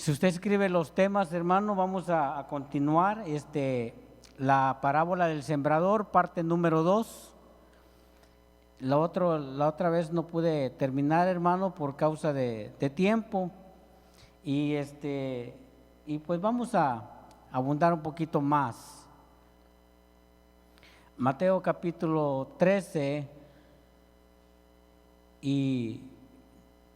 Si usted escribe los temas, hermano, vamos a continuar. La parábola del sembrador, parte número 2. La otra vez no pude terminar, hermano, por causa de tiempo. Y pues vamos a abundar un poquito más. Mateo capítulo 13 y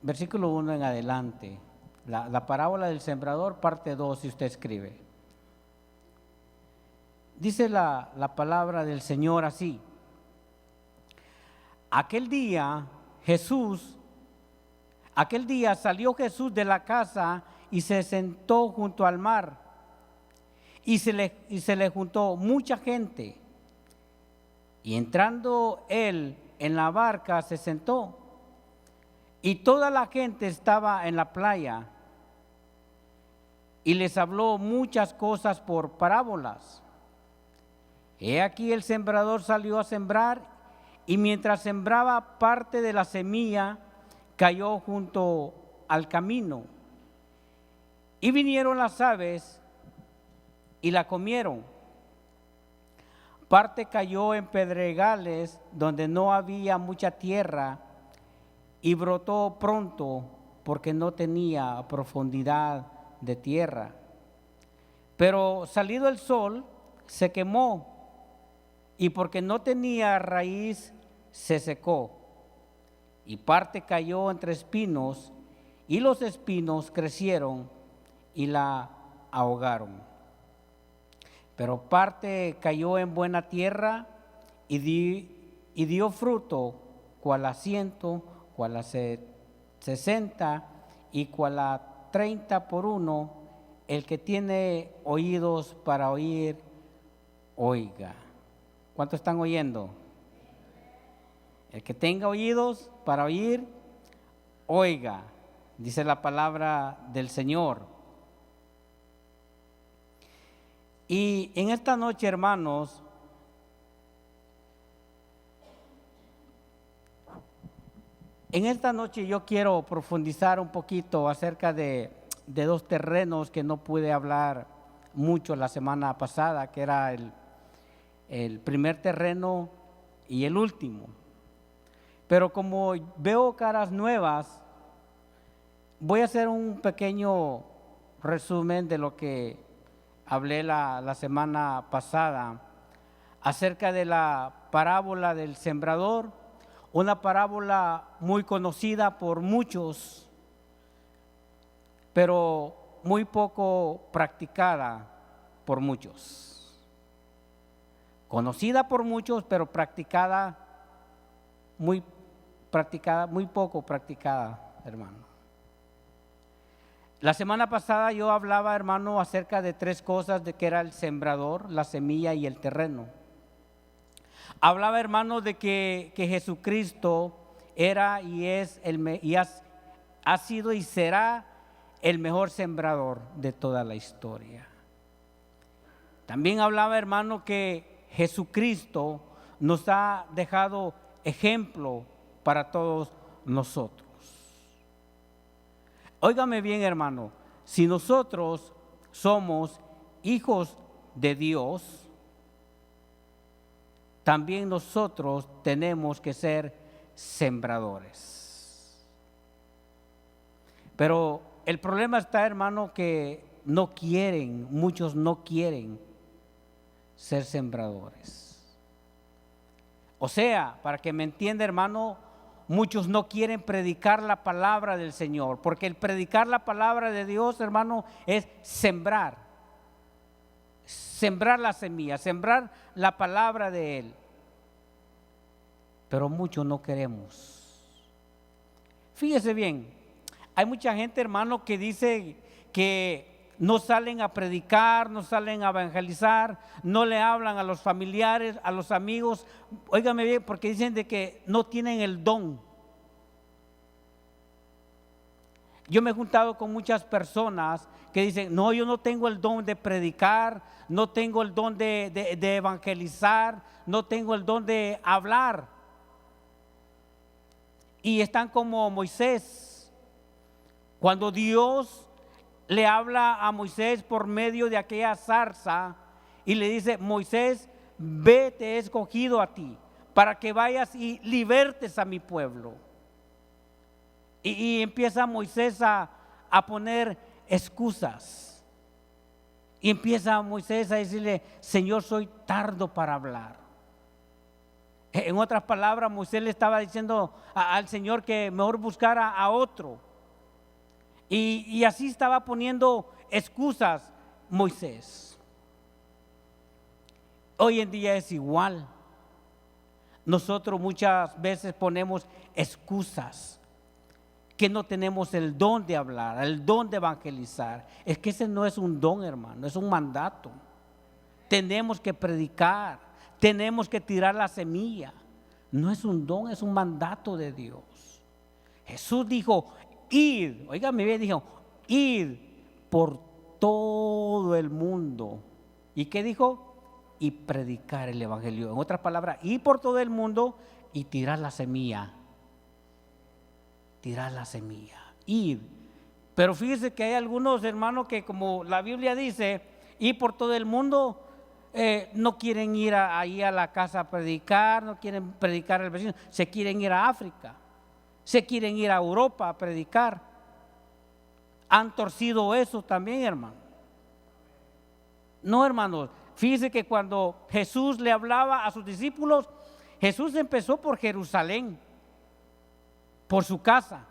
versículo 1 en adelante. La parábola del sembrador, parte 2, si usted escribe. Dice la palabra del Señor así: Aquel día salió Jesús de la casa y se sentó junto al mar, y se le juntó mucha gente. Y entrando él en la barca se sentó, y toda la gente estaba en la playa, y les habló muchas cosas por parábolas. He aquí el sembrador salió a sembrar, y mientras sembraba, parte de la semilla cayó junto al camino, y vinieron las aves y la comieron. Parte cayó en pedregales donde no había mucha tierra, y brotó pronto porque no tenía profundidad de tierra. Pero salido el sol, se quemó, y porque no tenía raíz, se secó. Y parte cayó entre espinos, y los espinos crecieron y la ahogaron. Pero parte cayó en buena tierra y dio fruto, cual a 100, cual a 60 y cual a 30 por uno. El que tiene oídos para oír, oiga. ¿Cuántos están oyendo? El que tenga oídos para oír, oiga, dice la palabra del Señor. Y en esta noche, hermanos, yo quiero profundizar un poquito acerca de dos terrenos que no pude hablar mucho la semana pasada, que era el primer terreno y el último. Pero como veo caras nuevas, voy a hacer un pequeño resumen de lo que hablé la semana pasada acerca de la parábola del sembrador, una parábola muy conocida por muchos, pero muy poco practicada por muchos. Conocida por muchos, pero muy poco practicada, hermano. La semana pasada yo hablaba, hermano, acerca de 3 cosas, de que era el sembrador, la semilla y el terreno. Hablaba, hermano, de que Jesucristo era y es ha sido y será el mejor sembrador de toda la historia. También hablaba, hermano, que Jesucristo nos ha dejado ejemplo para todos nosotros. Óigame bien, hermano, si nosotros somos hijos de Dios, también nosotros tenemos que ser sembradores. Pero el problema está, hermano, que muchos no quieren ser sembradores. O sea, para que me entienda, hermano, muchos no quieren predicar la palabra del Señor, porque el predicar la palabra de Dios, hermano, es sembrar la semilla, sembrar la palabra de Él. Pero muchos no queremos. Fíjese bien, hay mucha gente, hermano, que dice que no salen a predicar, no salen a evangelizar, no le hablan a los familiares, a los amigos. Óigame bien, porque dicen de que no tienen el don. Yo me he juntado con muchas personas que dicen, no, yo no tengo el don de predicar, no tengo el don de evangelizar, no tengo el don de hablar. Y están como Moisés, cuando Dios le habla a Moisés por medio de aquella zarza y le dice: Moisés, ve, te he escogido a ti para que vayas y libertes a mi pueblo. Y empieza Moisés a poner excusas. Y empieza Moisés a decirle: Señor, soy tardo para hablar. En otras palabras, Moisés le estaba diciendo al Señor que mejor buscara a otro. Y así estaba poniendo excusas Moisés. Hoy en día es igual. Nosotros muchas veces ponemos excusas, que no tenemos el don de hablar, el don de evangelizar. Es que ese no es un don, hermano, es un mandato. Tenemos que predicar, tenemos que tirar la semilla. No es un don, es un mandato de Dios. Jesús dijo: id, óigame bien, dijo: id por todo el mundo. ¿Y qué dijo? Y predicar el evangelio. En otras palabras, ir por todo el mundo y tirar la semilla. Tirar la semilla, ir. Pero fíjese que hay algunos hermanos que, como la Biblia dice, ir por todo el mundo, no quieren ir ahí a la casa a predicar, no quieren predicar al vecino, se quieren ir a África, se quieren ir a Europa a predicar. Han torcido eso también, hermano. No, hermanos, fíjese que cuando Jesús le hablaba a sus discípulos, Jesús empezó por Jerusalén, por su casa.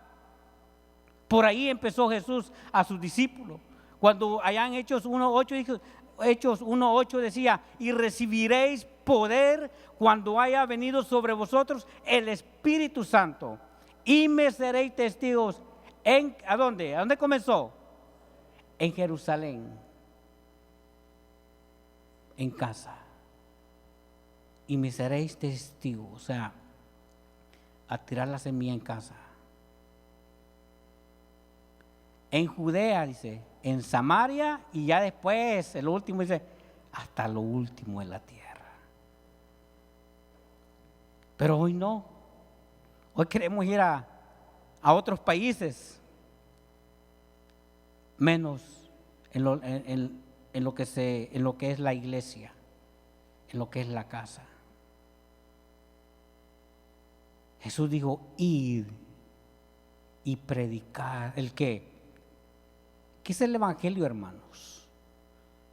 Por ahí empezó Jesús a sus discípulos. Cuando allá en Hechos 1:8 decía: y recibiréis poder cuando haya venido sobre vosotros el Espíritu Santo, y me seréis testigos ¿a dónde? ¿A dónde comenzó? En Jerusalén, en casa. Y me seréis testigos, o sea, a tirar la semilla en casa. En Judea, dice, en Samaria, y ya después, el último dice, hasta lo último de la tierra. Pero hoy no. Hoy queremos ir a otros países, menos en lo que es la iglesia, en lo que es la casa. Jesús dijo: id y predicar. ¿El qué? ¿Qué es el evangelio, hermanos?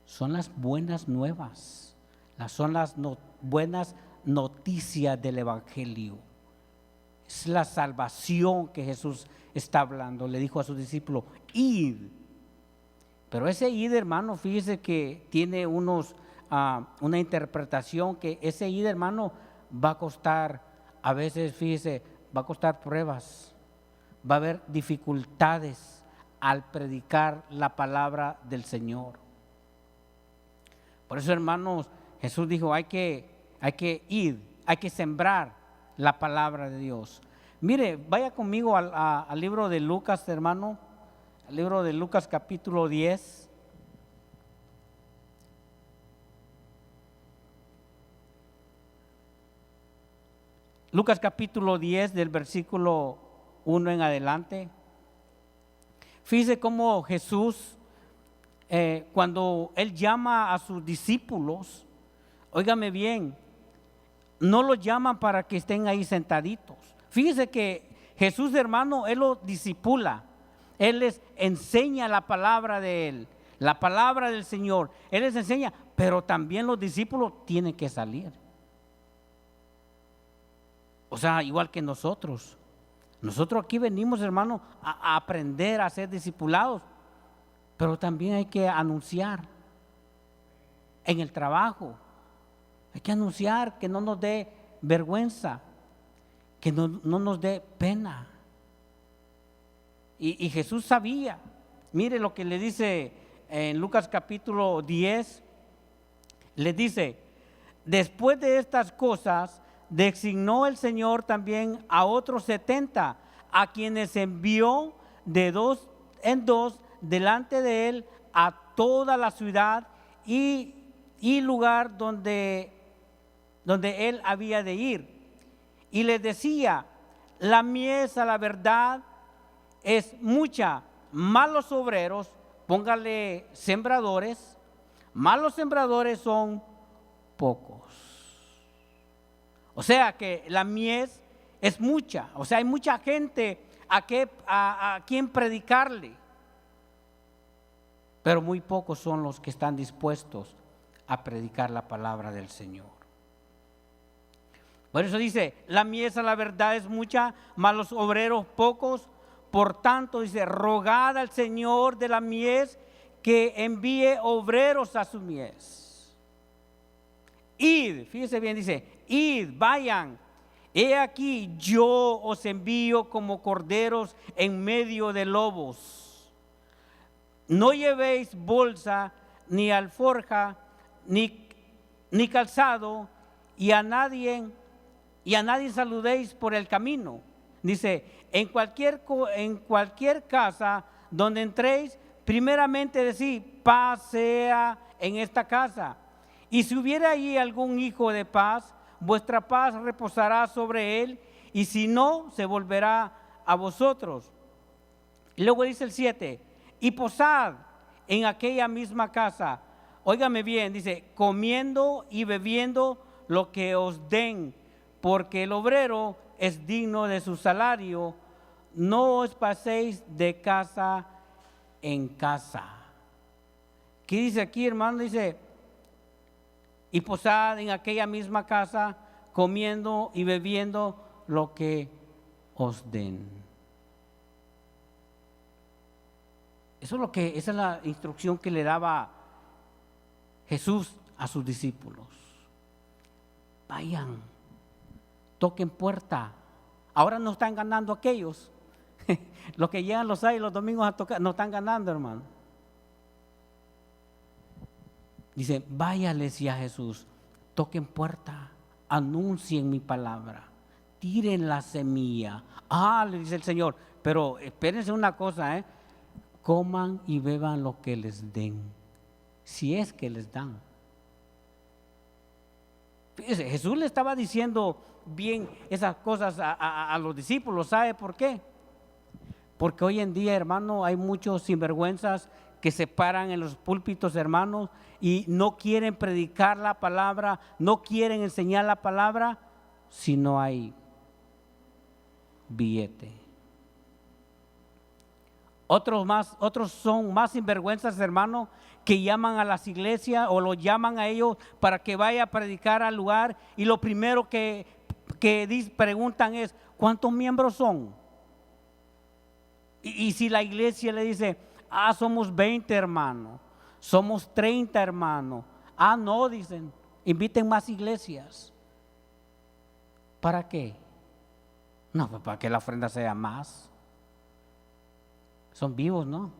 Son las buenas nuevas, son las buenas noticias del evangelio. Es la salvación que Jesús está hablando. Le dijo a sus discípulos: id. Pero ese id, hermano, fíjese que tiene una interpretación, que ese id, hermano, va a costar, a veces, fíjese, va a costar pruebas, va a haber dificultades al predicar la palabra del Señor. Por eso, hermanos, Jesús dijo: hay que ir, hay que sembrar la palabra de Dios. Mire, vaya conmigo al libro de Lucas, hermano, al libro de Lucas capítulo 10. Lucas capítulo 10 del versículo 1 en adelante. Fíjese cómo Jesús, cuando Él llama a sus discípulos, óigame bien, no los llaman para que estén ahí sentaditos. Fíjese que Jesús, hermano, Él los discipula. Él les enseña la palabra de Él, la palabra del Señor. Él les enseña, pero también los discípulos tienen que salir. O sea, igual que nosotros. Nosotros aquí venimos, hermano, a aprender a ser discipulados, pero también hay que anunciar en el trabajo. Hay que anunciar, que no nos dé vergüenza, que no nos dé pena. Y Jesús sabía. Mire lo que le dice en Lucas capítulo 10. Le dice: después de estas cosas, designó el Señor también a otros 70, a quienes envió de dos en dos delante de Él a toda la ciudad y lugar donde Él había de ir. Y les decía: la mies, a la verdad, es mucha, malos obreros póngale sembradores, más los sembradores son pocos. O sea que la mies es mucha, o sea, hay mucha gente a quien predicarle, pero muy pocos son los que están dispuestos a predicar la palabra del Señor. Por eso dice, la mies a la verdad es mucha, mas los obreros pocos. Por tanto, dice, rogad al Señor de la mies que envíe obreros a su mies. Id, fíjese bien, dice, id, vayan. He aquí, yo os envío como corderos en medio de lobos. No llevéis bolsa, ni alforja, ni calzado, y a nadie saludéis por el camino. Dice, en cualquier casa donde entréis, primeramente decid, paz sea en esta casa. Y si hubiera allí algún hijo de paz, vuestra paz reposará sobre él, y si no, se volverá a vosotros. Y luego dice el 7, y posad en aquella misma casa. Óigame bien, dice, comiendo y bebiendo lo que os den, porque el obrero es digno de su salario. No os paséis de casa en casa. ¿Qué dice aquí, hermano? Dice, y posad en aquella misma casa, comiendo y bebiendo lo que os den. Esa es la instrucción que le daba Jesús a sus discípulos. Vayan, toquen puerta. Ahora no están ganando aquellos. Los que llegan los sábados y los domingos a tocar, no están ganando, hermano. Dice, váyales ya Jesús, toquen puerta, anuncien mi palabra, tiren la semilla. Le dice el Señor, pero espérense una cosa, coman y beban lo que les den, si es que les dan. Fíjese, Jesús le estaba diciendo bien esas cosas a los discípulos. ¿Sabe por qué? Porque hoy en día, hermano, hay muchos sinvergüenzas que se paran en los púlpitos, hermanos, y no quieren predicar la palabra, no quieren enseñar la palabra si no hay billete. Otros son más sinvergüenzas, hermano, que llaman a las iglesias o los llaman a ellos para que vaya a predicar al lugar, y lo primero que preguntan es, ¿cuántos miembros son? Y si la iglesia le dice, somos 20 hermanos, somos 30 hermanos, no, dicen, inviten más iglesias. ¿Para qué? No, pues para que la ofrenda sea más. Son vivos, ¿no?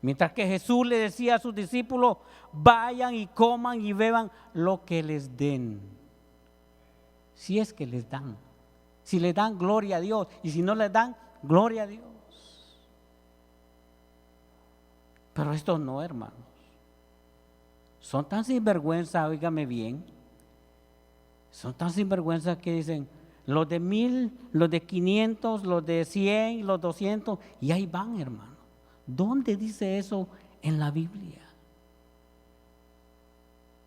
Mientras que Jesús le decía a sus discípulos, vayan y coman y beban lo que les den. Si es que les dan. Si les dan, gloria a Dios. Y si no les dan, gloria a Dios. Pero estos no, hermanos. Son tan sinvergüenza, óigame bien. Son tan sinvergüenza que dicen, los de 1000, los de 500, los de 100, los 200, y ahí van, hermano. ¿Dónde dice eso en la Biblia?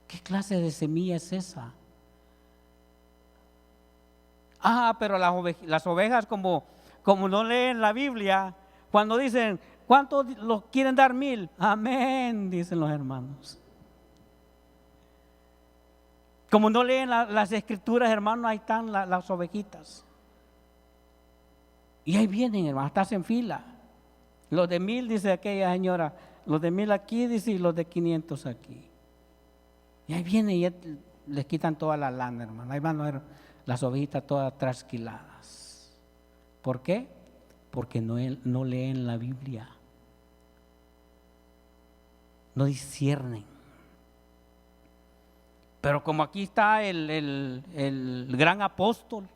¿Qué clase de semilla es esa? Pero las ovejas como no leen la Biblia, cuando dicen, ¿cuántos los quieren dar? 1000. Amén, dicen los hermanos. Como no leen las escrituras, hermanos, ahí están las ovejitas. Y ahí vienen, hermanos, estás en fila. Los de 1000, dice aquella señora, los de 1000 aquí, dice, y los de 500 aquí. Y ahí vienen y les quitan toda la lana, hermano. Ahí van a ver las ovejitas todas trasquiladas. ¿Por qué? Porque no leen la Biblia. No disciernen. Pero como aquí está el gran apóstol,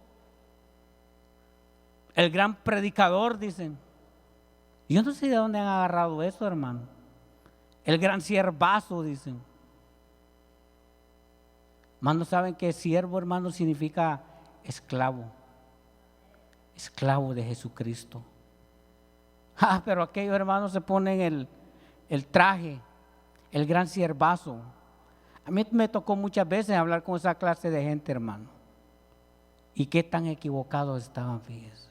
el gran predicador, dicen. Yo no sé de dónde han agarrado eso, hermano. El gran siervazo, dicen. Hermano, ¿saben que siervo, hermano, significa esclavo? Esclavo de Jesucristo. Pero aquellos hermanos se ponen el traje, el gran siervazo. A mí me tocó muchas veces hablar con esa clase de gente, hermano. Y qué tan equivocados estaban, fíjense.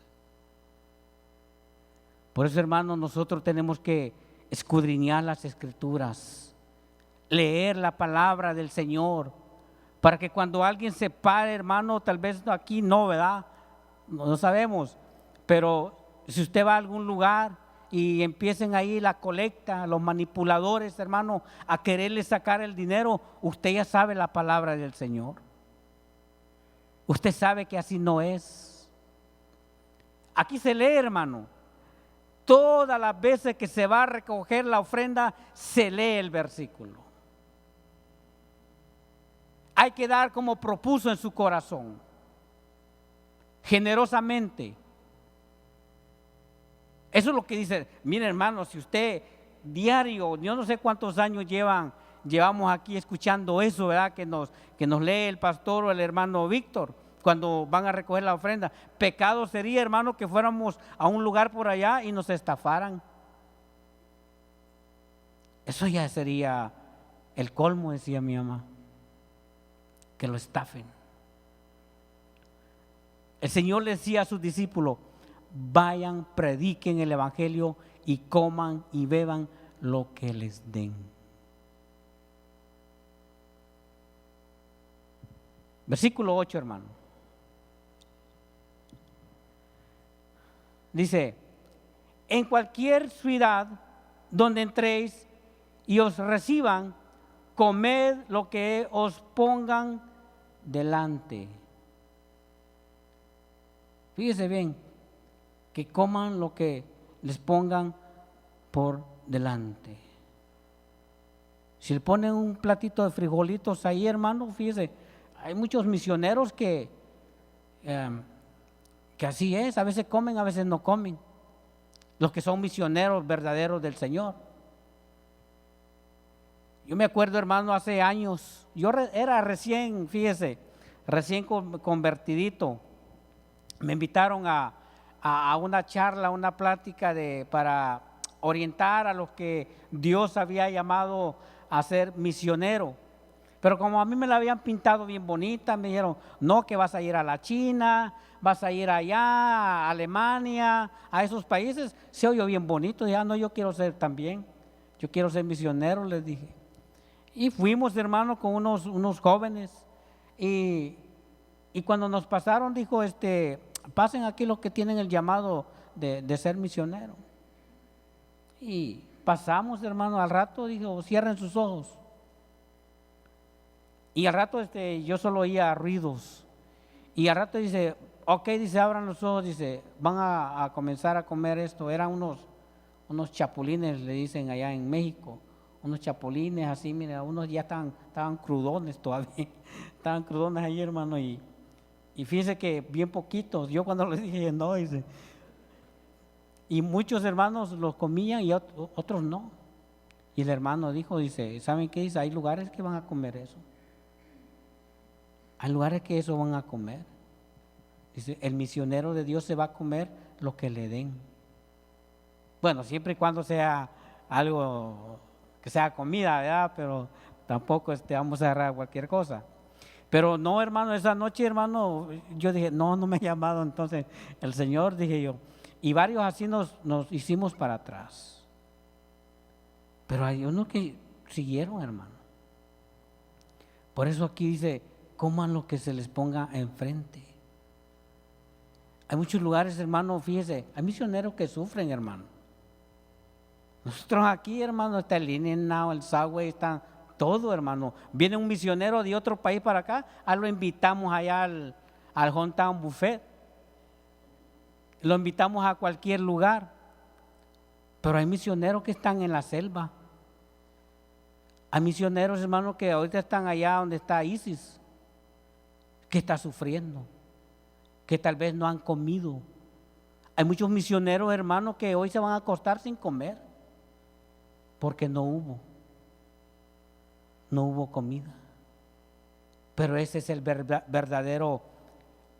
Por eso, hermano, nosotros tenemos que escudriñar las Escrituras, leer la palabra del Señor, para que cuando alguien se pare, hermano, tal vez aquí no, ¿verdad? No sabemos, pero si usted va a algún lugar y empiecen ahí la colecta, los manipuladores, hermano, a quererle sacar el dinero, usted ya sabe la palabra del Señor. Usted sabe que así no es. Aquí se lee, hermano, todas las veces que se va a recoger la ofrenda, se lee el versículo. Hay que dar como propuso en su corazón, generosamente. Eso es lo que dice. Mire, hermano, si usted diario, yo no sé cuántos años llevamos aquí escuchando eso, ¿verdad? Que nos lee el pastor o el hermano Víctor cuando van a recoger la ofrenda. Pecado sería, hermano, que fuéramos a un lugar por allá y nos estafaran. Eso ya sería el colmo, decía mi mamá, que lo estafen. El Señor le decía a sus discípulos: vayan, prediquen el evangelio y coman y beban lo que les den. Versículo 8, hermano. Dice: en cualquier ciudad donde entréis y os reciban, comed lo que os pongan delante. Fíjese bien, que coman lo que les pongan por delante. Si le ponen un platito de frijolitos ahí, hermano, fíjese, hay muchos misioneros que así es, a veces comen, a veces no comen. Los que son misioneros verdaderos del Señor. Yo me acuerdo, hermano, hace años, yo era recién, fíjese, recién convertidito. Me invitaron a una charla, una plática para orientar a los que Dios había llamado a ser misionero. Pero como a mí me la habían pintado bien bonita, me dijeron: no, que vas a ir a la China, vas a ir allá, a Alemania, a esos países. Se oyó bien bonito. Ya no, yo quiero ser también, yo quiero ser misionero, les dije. Y fuimos, hermano, con unos jóvenes. Y cuando nos pasaron, dijo: pasen aquí los que tienen el llamado de ser misionero. Y pasamos, hermano, al rato dijo: cierren sus ojos. Y al rato yo solo oía ruidos. Y al rato dice: ok, dice, abran los ojos, dice, van a comenzar a comer esto. Eran unos chapulines, le dicen allá en México. Unos chapulines así, mira, unos ya estaban crudones todavía. Estaban crudones ahí, hermano, y fíjense que bien poquitos. Yo cuando les dije no, dice. Y muchos hermanos los comían y otros no. Y el hermano dice, ¿saben qué? Dice: hay lugares que van a comer eso. Hay lugares que eso van a comer. Dice: el misionero de Dios se va a comer lo que le den. Bueno, siempre y cuando sea algo que sea comida, ¿verdad? Pero tampoco vamos a agarrar cualquier cosa. Pero no, hermano, esa noche, hermano, yo dije: no me ha llamado entonces el Señor, dije yo. Y varios así nos hicimos para atrás. Pero hay unos que siguieron, hermano. Por eso aquí dice: coman lo que se les ponga enfrente. Hay muchos lugares, hermano, fíjese, hay misioneros que sufren, hermano. Nosotros aquí, hermano, está el In-N-Out, el Subway, está todo, hermano. Viene un misionero de otro país para acá, lo invitamos allá al Hometown Buffet. Lo invitamos a cualquier lugar. Pero hay misioneros que están en la selva. Hay misioneros, hermano, que ahorita están allá donde está ISIS, que está sufriendo, que tal vez no han comido. Hay muchos misioneros, hermano, que hoy se van a acostar sin comer, porque no hubo comida. Pero ese es el verdadero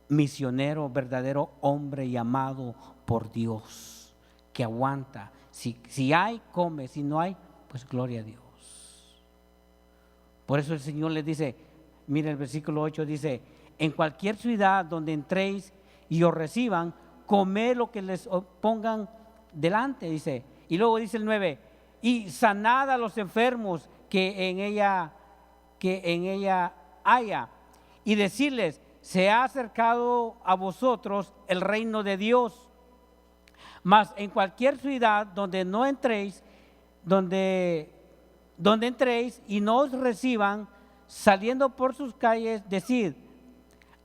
misionero, verdadero hombre llamado por Dios, que aguanta. Si hay, come, si no hay, pues gloria a Dios. Por eso el Señor les dice, mire el versículo 8 dice, en cualquier ciudad donde entréis y os reciban, comed lo que les pongan delante, dice. Y luego dice el 9, y sanad a los enfermos que en ella haya, y decirles, se ha acercado a vosotros el reino de Dios. Mas en cualquier ciudad donde no entréis, donde entréis y no os reciban, saliendo por sus calles, decid,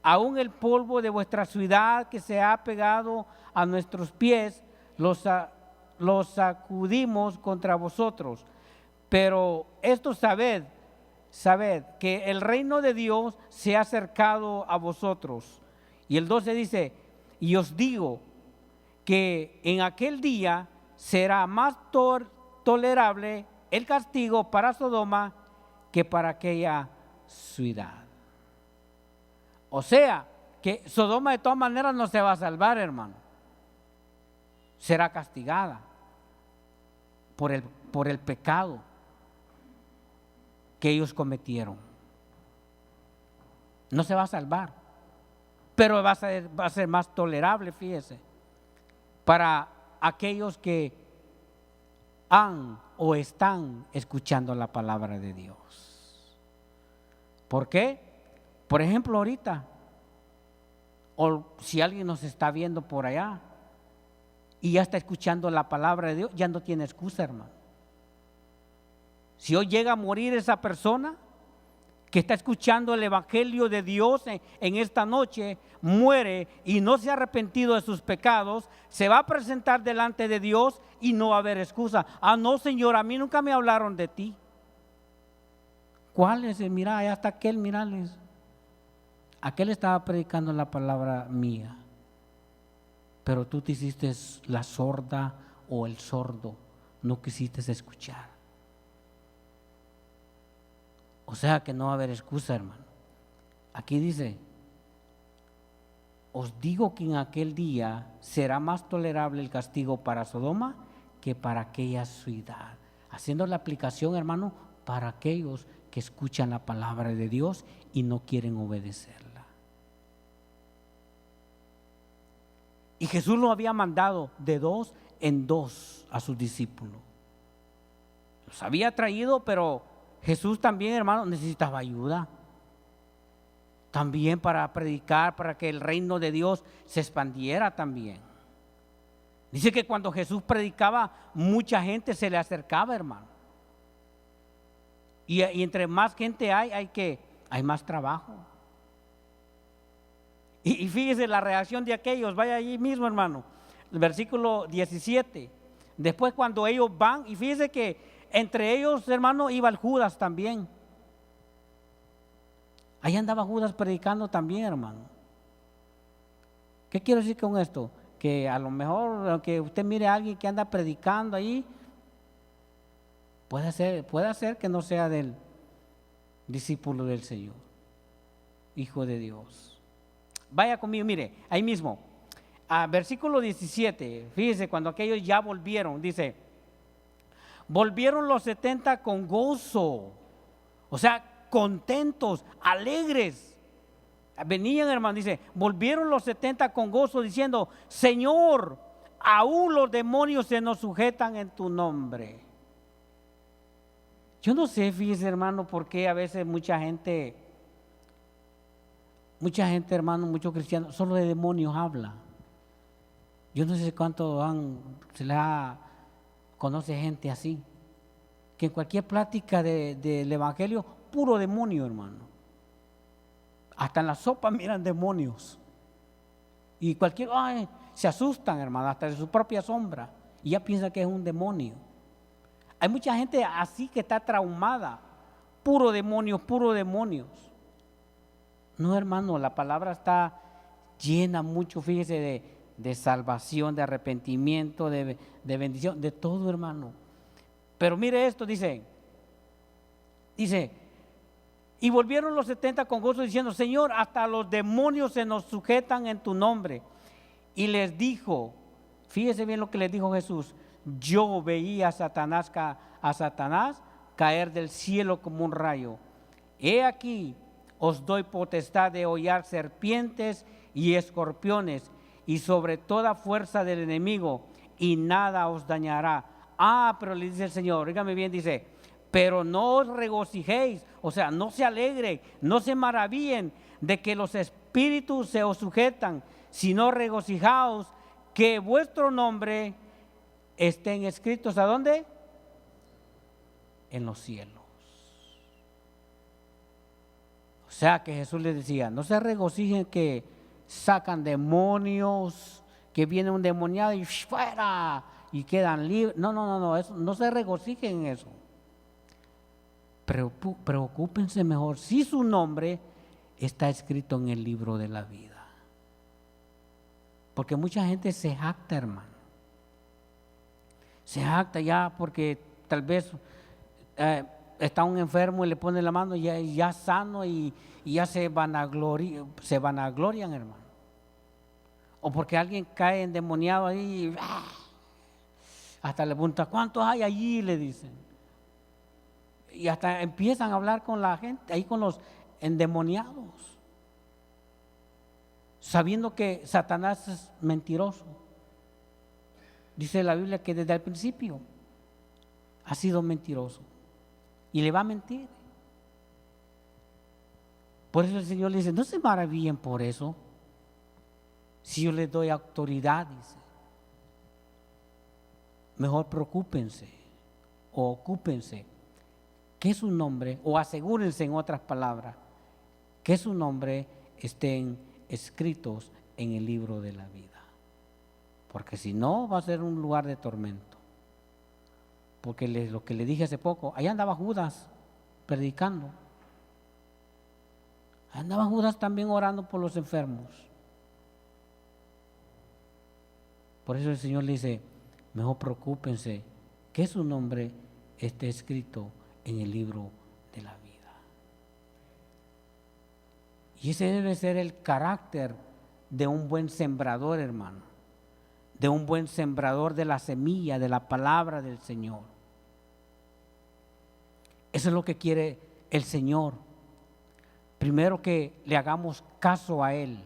aún el polvo de vuestra ciudad que se ha pegado a nuestros pies, los sacudimos contra vosotros. Pero esto sabed que el reino de Dios se ha acercado a vosotros. Y el 12 dice, y os digo que en aquel día será más tolerable el castigo para Sodoma que para aquella ciudad. O sea, que Sodoma de todas maneras no se va a salvar, hermano. Será castigada por el pecado que ellos cometieron. No se va a salvar, pero va a ser más tolerable, fíjese, para aquellos que han o están escuchando la palabra de Dios. ¿Por qué? Por ejemplo, ahorita, o si alguien nos está viendo por allá y ya está escuchando la palabra de Dios, ya no tiene excusa, hermano. Si hoy llega a morir esa persona que está escuchando el evangelio de Dios en esta noche, muere y no se ha arrepentido de sus pecados, se va a presentar delante de Dios y no va a haber excusa. Ah, no, Señor, a mí nunca me hablaron de ti. ¿Cuál es? Mira, allá está aquel, mirales. Aquel estaba predicando la palabra mía, pero tú te hiciste la sorda o el sordo, no quisiste escuchar. O sea que no va a haber excusa, hermano. Aquí dice, os digo que en aquel día será más tolerable el castigo para Sodoma que para aquella ciudad. Haciendo la aplicación, hermano, para aquellos que escuchan la palabra de Dios y no quieren obedecerla. Y Jesús lo había mandado de 2 en 2 a sus discípulos. Los había traído, pero Jesús también, hermano, necesitaba ayuda. También para predicar, para que el reino de Dios se expandiera también. Dice que cuando Jesús predicaba, mucha gente se le acercaba, hermano. Y entre más gente hay más trabajo. Y fíjese la reacción de aquellos, vaya allí mismo, hermano, el versículo 17. Después cuando ellos van, y fíjese que entre ellos, hermano, iba el Judas también. Ahí andaba Judas predicando también, hermano. ¿Qué quiero decir con esto? Que a lo mejor, aunque usted mire a alguien que anda predicando ahí, puede ser que no sea del discípulo del Señor, hijo de Dios. Vaya conmigo, mire, ahí mismo, versículo 17, fíjese, cuando aquellos ya volvieron, dice, volvieron los 70 con gozo, o sea, contentos, alegres. Venían, hermano, dice, volvieron los 70 con gozo diciendo, Señor, aún los demonios se nos sujetan en tu nombre. Yo no sé, fíjese, hermano, por qué a veces mucha gente, hermano, muchos cristianos, solo de demonios habla. Yo no sé cuánto conoce gente así, que en cualquier plática del evangelio, puro demonio, hermano. Hasta en la sopa miran demonios. Y se asustan, hermano, hasta de su propia sombra. Y ya piensa que es un demonio. Hay mucha gente así que está traumada. Puro demonios, puro demonios. No, hermano, la palabra está llena mucho, fíjese, de salvación, de arrepentimiento, de bendición, de todo, hermano. Pero mire esto, dice, y volvieron los 70 con gozo diciendo, Señor, hasta los demonios se nos sujetan en tu nombre. Y les dijo, Fíjese bien lo que le dijo Jesús. Yo veía a Satanás caer del cielo como un rayo. He aquí, os doy potestad de hollar serpientes y escorpiones y sobre toda fuerza del enemigo, y nada os dañará. Pero le dice el Señor, dígame bien, dice, pero no os regocijéis, o sea, no se alegren, no se maravillen de que los espíritus se os sujetan, sino regocijaos que vuestro nombre estén escritos, ¿a dónde? En los cielos. O sea que Jesús les decía, no se regocijen que sacan demonios, que viene un demoniado y fuera y quedan libres. No, eso, no se regocijen en eso. Preocúpense mejor si su nombre está escrito en el libro de la vida. Porque mucha gente se jacta, hermano. Se jacta ya porque tal vez está un enfermo y le pone la mano y ya sano y ya se vanaglorian, hermano. O porque alguien cae endemoniado ahí, hasta le pregunta, ¿cuántos hay allí? Le dicen. Y hasta empiezan a hablar con la gente, ahí con los endemoniados, sabiendo que Satanás es mentiroso. Dice la Biblia que desde el principio ha sido mentiroso y le va a mentir. Por eso el Señor le dice, no se maravillen por eso, si yo les doy autoridad, dice. Mejor preocúpense o ocúpense que su nombre, o asegúrense en otras palabras, que su nombre estén escritos en el libro de la vida. Porque si no, va a ser un lugar de tormento. Porque lo que le dije hace poco, allá andaba Judas predicando. Allá andaba Judas también orando por los enfermos. Por eso el Señor le dice, mejor preocúpense que su nombre esté escrito en el libro de la vida. Y ese debe ser el carácter de un buen sembrador, hermano. De un buen sembrador de la semilla, de la palabra del Señor. Eso es lo que quiere el Señor. Primero que le hagamos caso a Él,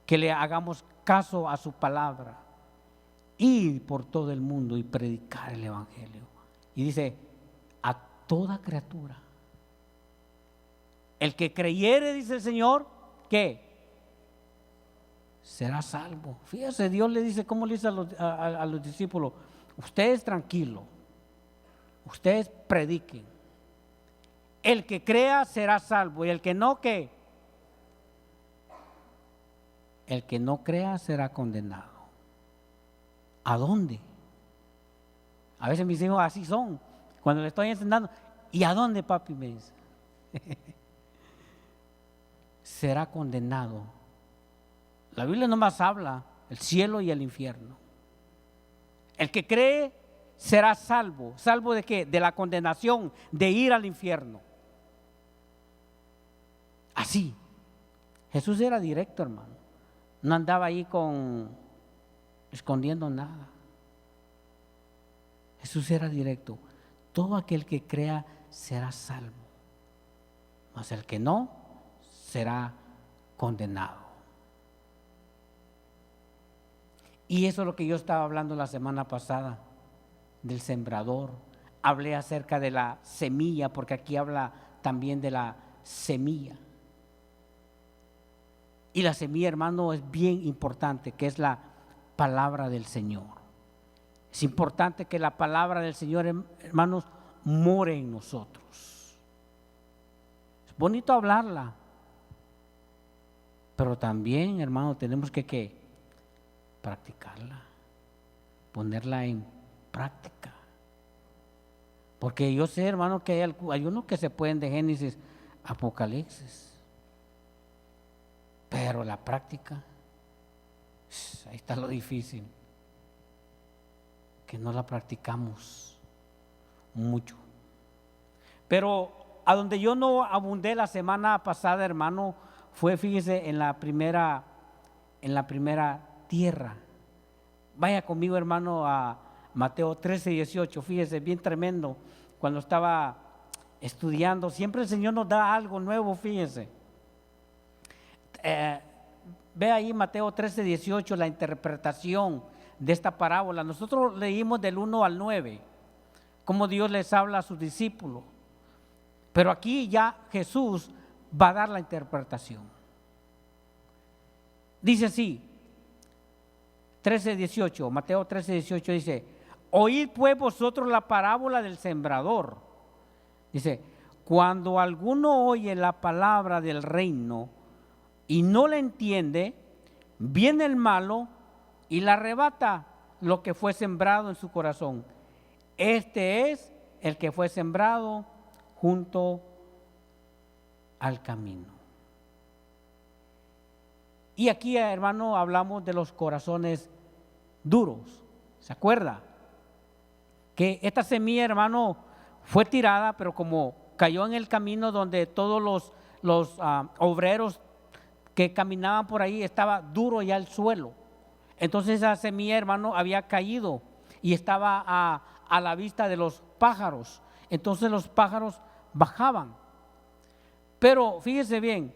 que le hagamos caso a su palabra. Ir por todo el mundo y predicar el Evangelio. Y dice, a toda criatura. El que creyere, dice el Señor, ¿qué? Será salvo. Fíjese, Dios le dice, ¿cómo le dice a los discípulos? Ustedes tranquilos, ustedes prediquen. El que crea será salvo y el que no, ¿qué? El que no crea será condenado. ¿A dónde? A veces mis hijos así son. Cuando le estoy enseñando, ¿y a dónde, papi? Me dice. Será condenado. La Biblia nomás habla el cielo y el infierno. El que cree será salvo. ¿Salvo de qué? De la condenación, de ir al infierno. Así. Jesús era directo, hermano. No andaba ahí escondiendo nada. Jesús era directo. Todo aquel que crea será salvo, mas el que no será condenado. Y eso es lo que yo estaba hablando la semana pasada del sembrador. Hablé acerca de la semilla, porque aquí habla también de la semilla. Y la semilla, hermano, es bien importante, que es la palabra del Señor. Es importante que la palabra del Señor, hermanos, more en nosotros. Es bonito hablarla, pero también, hermano, tenemos que practicarla, ponerla en práctica. Porque yo sé, hermano, que hay unos que se pueden de Génesis a Apocalipsis, pero la práctica, ahí está lo difícil, que no la practicamos mucho. Pero a donde yo no abundé la semana pasada, hermano, fue, fíjese, en la primera tierra, Vaya conmigo, hermano, a Mateo 13:18. Fíjese, bien tremendo. Cuando estaba estudiando, siempre el Señor nos da algo nuevo, fíjese. Ve ahí Mateo 13:18, la interpretación de esta parábola. Nosotros leímos del 1 al 9, cómo Dios les habla a sus discípulos. Pero aquí ya Jesús va a dar la interpretación. Dice así, 13:18, Mateo 13:18 dice: oíd pues vosotros la parábola del sembrador. Dice: cuando alguno oye la palabra del reino y no la entiende, viene el malo y le arrebata lo que fue sembrado en su corazón. Este es el que fue sembrado junto al camino. Y aquí, hermano, hablamos de los corazones duros. ¿Se acuerda? Que esta semilla, hermano, fue tirada, pero como cayó en el camino donde todos los obreros que caminaban por ahí, estaba duro ya el suelo. Entonces esa semilla, hermano, había caído y estaba a la vista de los pájaros. Entonces los pájaros bajaban. Pero fíjese bien,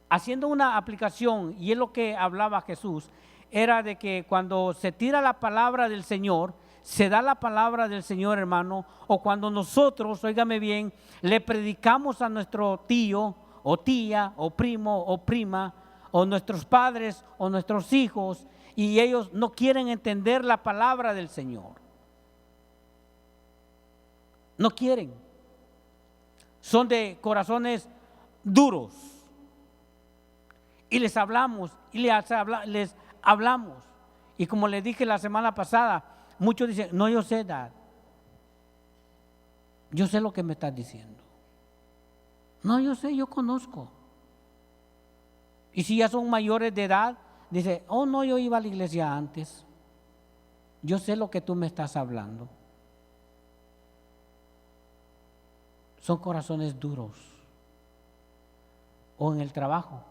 haciendo una aplicación, y es lo que hablaba Jesús, era de que cuando se tira la palabra del Señor, se da la palabra del Señor, hermano, o cuando nosotros, óigame bien, le predicamos a nuestro tío o tía o primo o prima o nuestros padres o nuestros hijos, y ellos no quieren entender la palabra del Señor. No quieren. Son de corazones duros. Y les hablamos, y les hablamos. Y como les dije la semana pasada, muchos dicen: no, yo sé, Dad. Yo sé lo que me estás diciendo. No, yo sé, yo conozco. Y si ya son mayores de edad, dice: oh, no, yo iba a la iglesia antes. Yo sé lo que tú me estás hablando. Son corazones duros. O en el trabajo.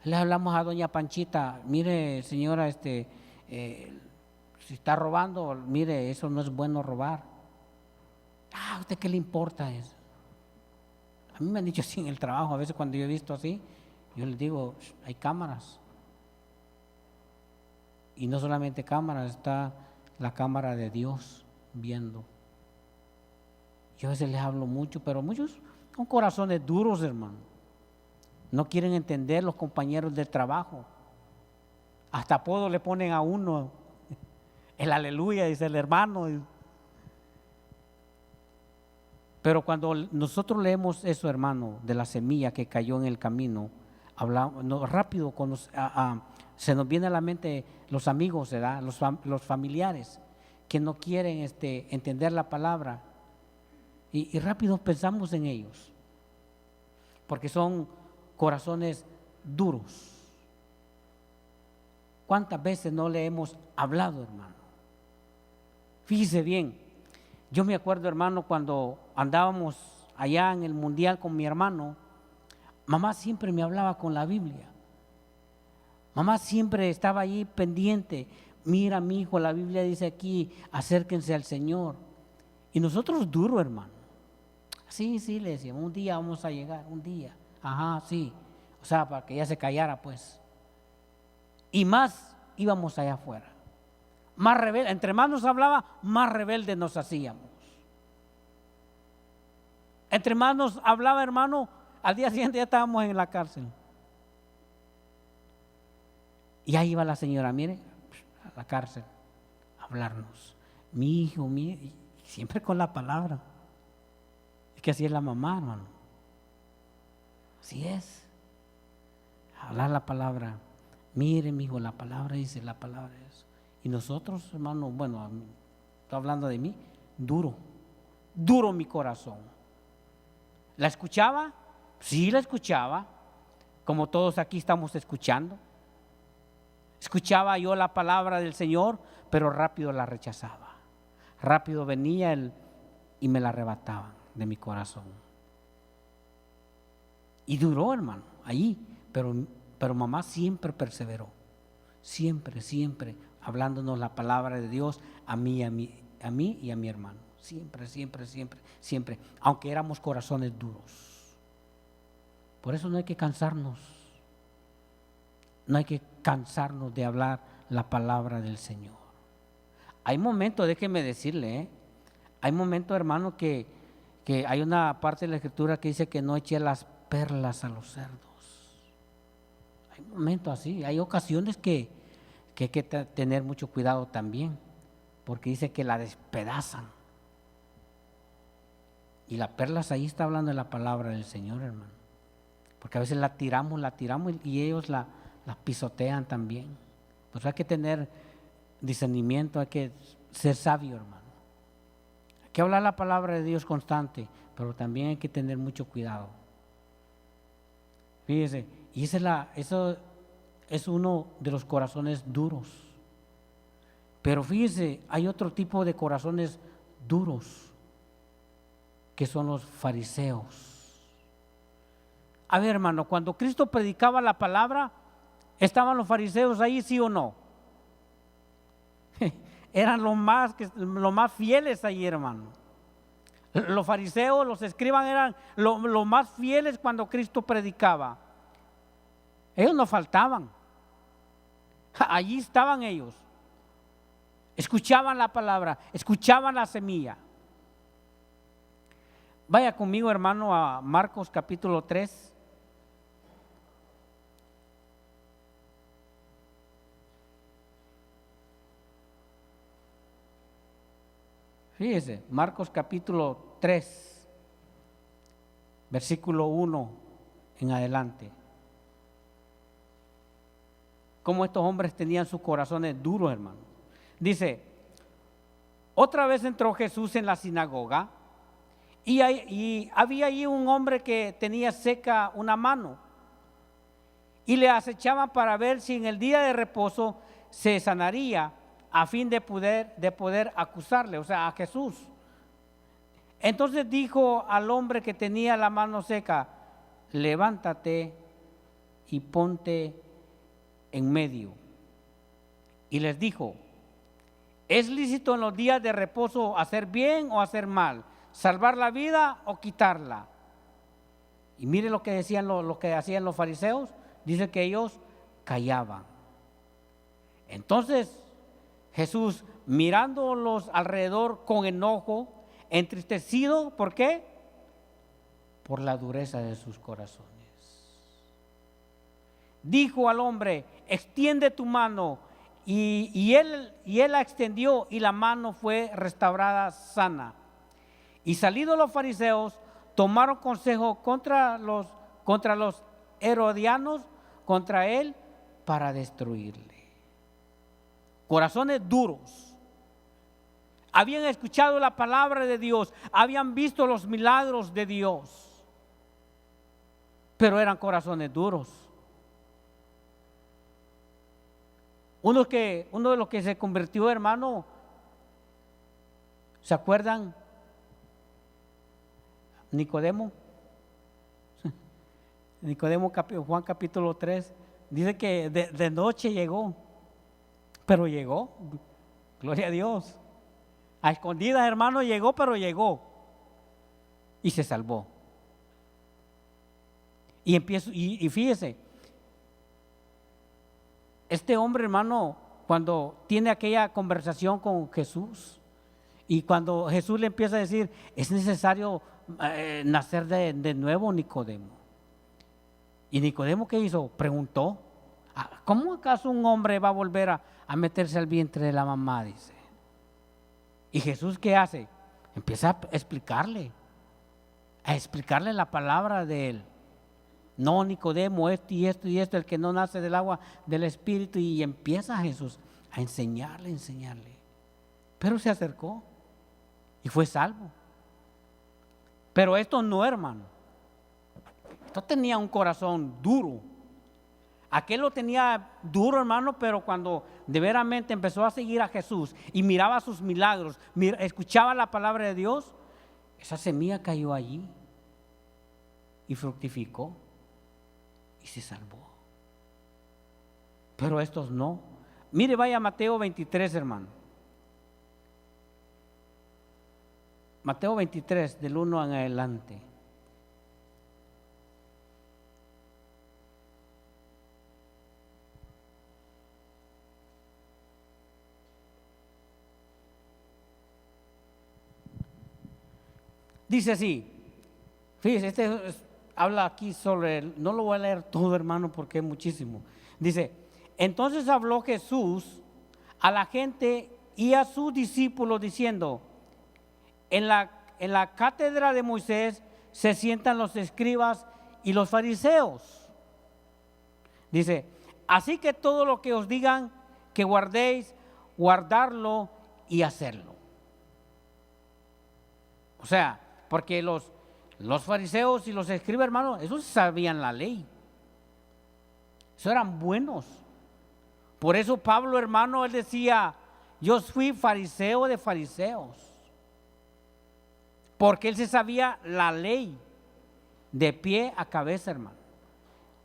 Le hablamos a doña Panchita: mire, señora, si está robando, mire, eso no es bueno robar. ¿A usted qué le importa eso? A mí me han dicho así en el trabajo, a veces cuando yo he visto así, yo les digo: hay cámaras. Y no solamente cámaras, está la cámara de Dios viendo. Yo a veces les hablo mucho, pero muchos son corazones duros, hermano. No quieren entender los compañeros del trabajo. Hasta apodo le ponen a uno. El aleluya, dice el hermano. Pero cuando nosotros leemos eso, hermano, de la semilla que cayó en el camino, rápido se nos viene a la mente los amigos, ¿verdad? Los familiares que no quieren entender la palabra, y rápido pensamos en ellos, porque son corazones duros. ¿Cuántas veces no le hemos hablado, hermano? Fíjese bien, yo me acuerdo, hermano, cuando andábamos allá en el mundial con mi hermano, mamá siempre me hablaba con la Biblia. Mamá siempre estaba ahí pendiente: mira, mi hijo, la Biblia dice aquí, acérquense al Señor. Y nosotros duro, hermano. Sí, le decíamos: un día vamos a llegar, un día. Ajá, sí. O sea, para que ella se callara, pues. Y más íbamos allá afuera. Más rebelde, entre más nos hablaba, más rebelde nos hacíamos. Entre más nos hablaba, hermano, al día siguiente ya estábamos en la cárcel. Y ahí iba la señora, mire, a la cárcel, a hablarnos. Mi hijo, siempre con la palabra. Es que así es la mamá, hermano. Así es. Hablar la palabra. Mire, mi hijo, la palabra dice, la palabra es. Y nosotros, hermano, bueno, estoy hablando de mí, duro mi corazón. ¿La escuchaba? Sí, la escuchaba, como todos aquí estamos escuchando. Escuchaba yo la palabra del Señor, pero rápido la rechazaba. Rápido venía y me la arrebataban de mi corazón. Y duró, hermano, allí, pero mamá siempre perseveró. Siempre, siempre hablándonos la palabra de Dios a mí y a mi hermano. Siempre, siempre, siempre, siempre. Aunque éramos corazones duros. Por eso no hay que cansarnos. No hay que cansarnos de hablar la palabra del Señor. Hay momentos, déjeme decirle, hay momentos, hermano, que hay una parte de la Escritura que dice que no eche las perlas a los cerdos. Hay momentos así, hay ocasiones que hay que tener mucho cuidado también, porque dice que la despedazan. Y las perlas, ahí está hablando de la palabra del Señor, hermano. Porque a veces la tiramos y ellos la pisotean también. Pues hay que tener discernimiento, hay que ser sabio, hermano. Hay que hablar la palabra de Dios constante, pero también hay que tener mucho cuidado. Fíjese, y eso es uno de los corazones duros. Pero fíjese, hay otro tipo de corazones duros, que son los fariseos. A ver, hermano, cuando Cristo predicaba la palabra, ¿estaban los fariseos ahí, sí o no? Eran los más fieles ahí, hermano. Los fariseos, los escribas eran los más fieles cuando Cristo predicaba. Ellos no faltaban. Allí estaban ellos. Escuchaban la palabra, escuchaban la semilla. Vaya conmigo, hermano, a Marcos capítulo 3. Fíjese, Marcos capítulo 3, versículo 1 en adelante. Cómo estos hombres tenían sus corazones duros, hermano. Dice, otra vez entró Jesús en la sinagoga y había allí un hombre que tenía seca una mano y le acechaban para ver si en el día de reposo se sanaría, a fin de poder acusarle, o sea, a Jesús. Entonces dijo al hombre que tenía la mano seca, levántate y ponte en medio. Y les dijo, ¿es lícito en los días de reposo hacer bien o hacer mal? ¿Salvar la vida o quitarla? Y mire lo que decían lo que hacían los fariseos. Dice que ellos callaban. Entonces Jesús, mirándolos alrededor con enojo, entristecido, ¿por qué? Por la dureza de sus corazones. Dijo al hombre, extiende tu mano. Y él la extendió y la mano fue restaurada sana. Y salidos los fariseos, tomaron consejo contra los herodianos, contra él, para destruirle. Corazones duros. Habían escuchado la palabra de Dios, habían visto los milagros de Dios, pero eran corazones duros. Uno de los que se convirtió, hermano, ¿se acuerdan? Nicodemo, Juan capítulo 3, dice que de noche llegó, pero llegó, gloria a Dios. A escondidas, hermano, llegó, pero llegó y se salvó. Y fíjese, este hombre, hermano, cuando tiene aquella conversación con Jesús y cuando Jesús le empieza a decir, es necesario nacer de nuevo, Nicodemo. ¿Y Nicodemo qué hizo? Preguntó, ¿cómo acaso un hombre va a volver a meterse al vientre de la mamá? Dice. ¿Y Jesús qué hace? Empieza a explicarle la palabra de él. No, Nicodemo, esto y esto y esto, el que no nace del agua del Espíritu, y empieza Jesús a enseñarle. Pero se acercó y fue salvo. Pero esto no, hermano. Esto tenía un corazón duro. Aquel lo tenía duro, hermano, pero cuando de veramente empezó a seguir a Jesús y miraba sus milagros, escuchaba la palabra de Dios, esa semilla cayó allí y fructificó y se salvó. Pero estos no, Mire, vaya a Mateo 23, hermano. Mateo 23, del 1 en adelante. Dice así, fíjese, habla aquí sobre, no lo voy a leer todo, hermano, porque es muchísimo. Dice, entonces habló Jesús a la gente y a sus discípulos diciendo, en la cátedra de Moisés se sientan los escribas y los fariseos. Dice, así que todo lo que os digan que guardéis, guardarlo y hacerlo. O sea, porque los fariseos y los escribas, hermano, esos sabían la ley. Esos eran buenos. Por eso Pablo, hermano, él decía, yo fui fariseo de fariseos. Porque él se sabía la ley de pie a cabeza, hermano.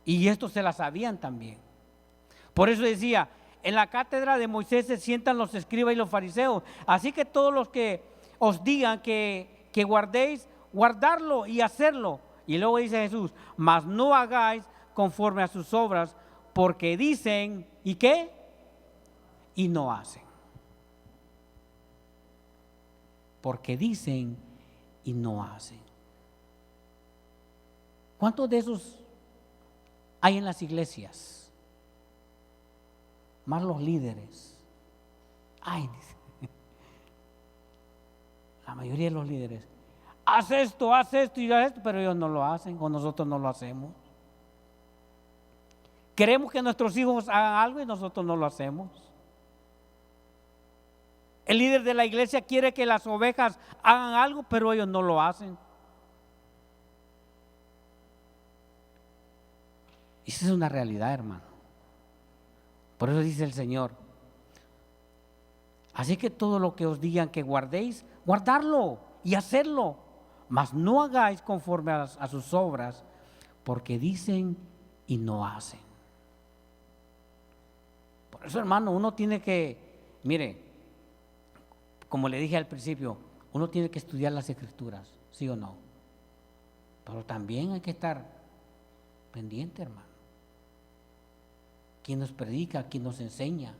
Y estos se la sabían también. Por eso decía, en la cátedra de Moisés se sientan los escribas y los fariseos. Así que todos los que os digan que guardéis, guardarlo y hacerlo. Y luego dice Jesús, mas no hagáis conforme a sus obras, porque dicen, ¿y qué? Y no hacen. Porque dicen y no hacen. ¿Cuántos de esos hay en las iglesias? Más los líderes. Ay, dice. La mayoría de los líderes. Haz esto y haz esto, pero ellos no lo hacen o nosotros no lo hacemos. Queremos que nuestros hijos hagan algo y nosotros no lo hacemos. El líder de la iglesia quiere que las ovejas hagan algo, pero ellos no lo hacen. Esa es una realidad, hermano. Por eso dice el Señor. Así que todo lo que os digan que guardéis, guardarlo y hacerlo. Mas no hagáis conforme a sus obras, porque dicen y no hacen. Por eso, hermano, uno tiene que, mire, como le dije al principio, uno tiene que estudiar las Escrituras, ¿sí o no? Pero también hay que estar pendiente, hermano. ¿Quién nos predica? ¿Quién nos enseña?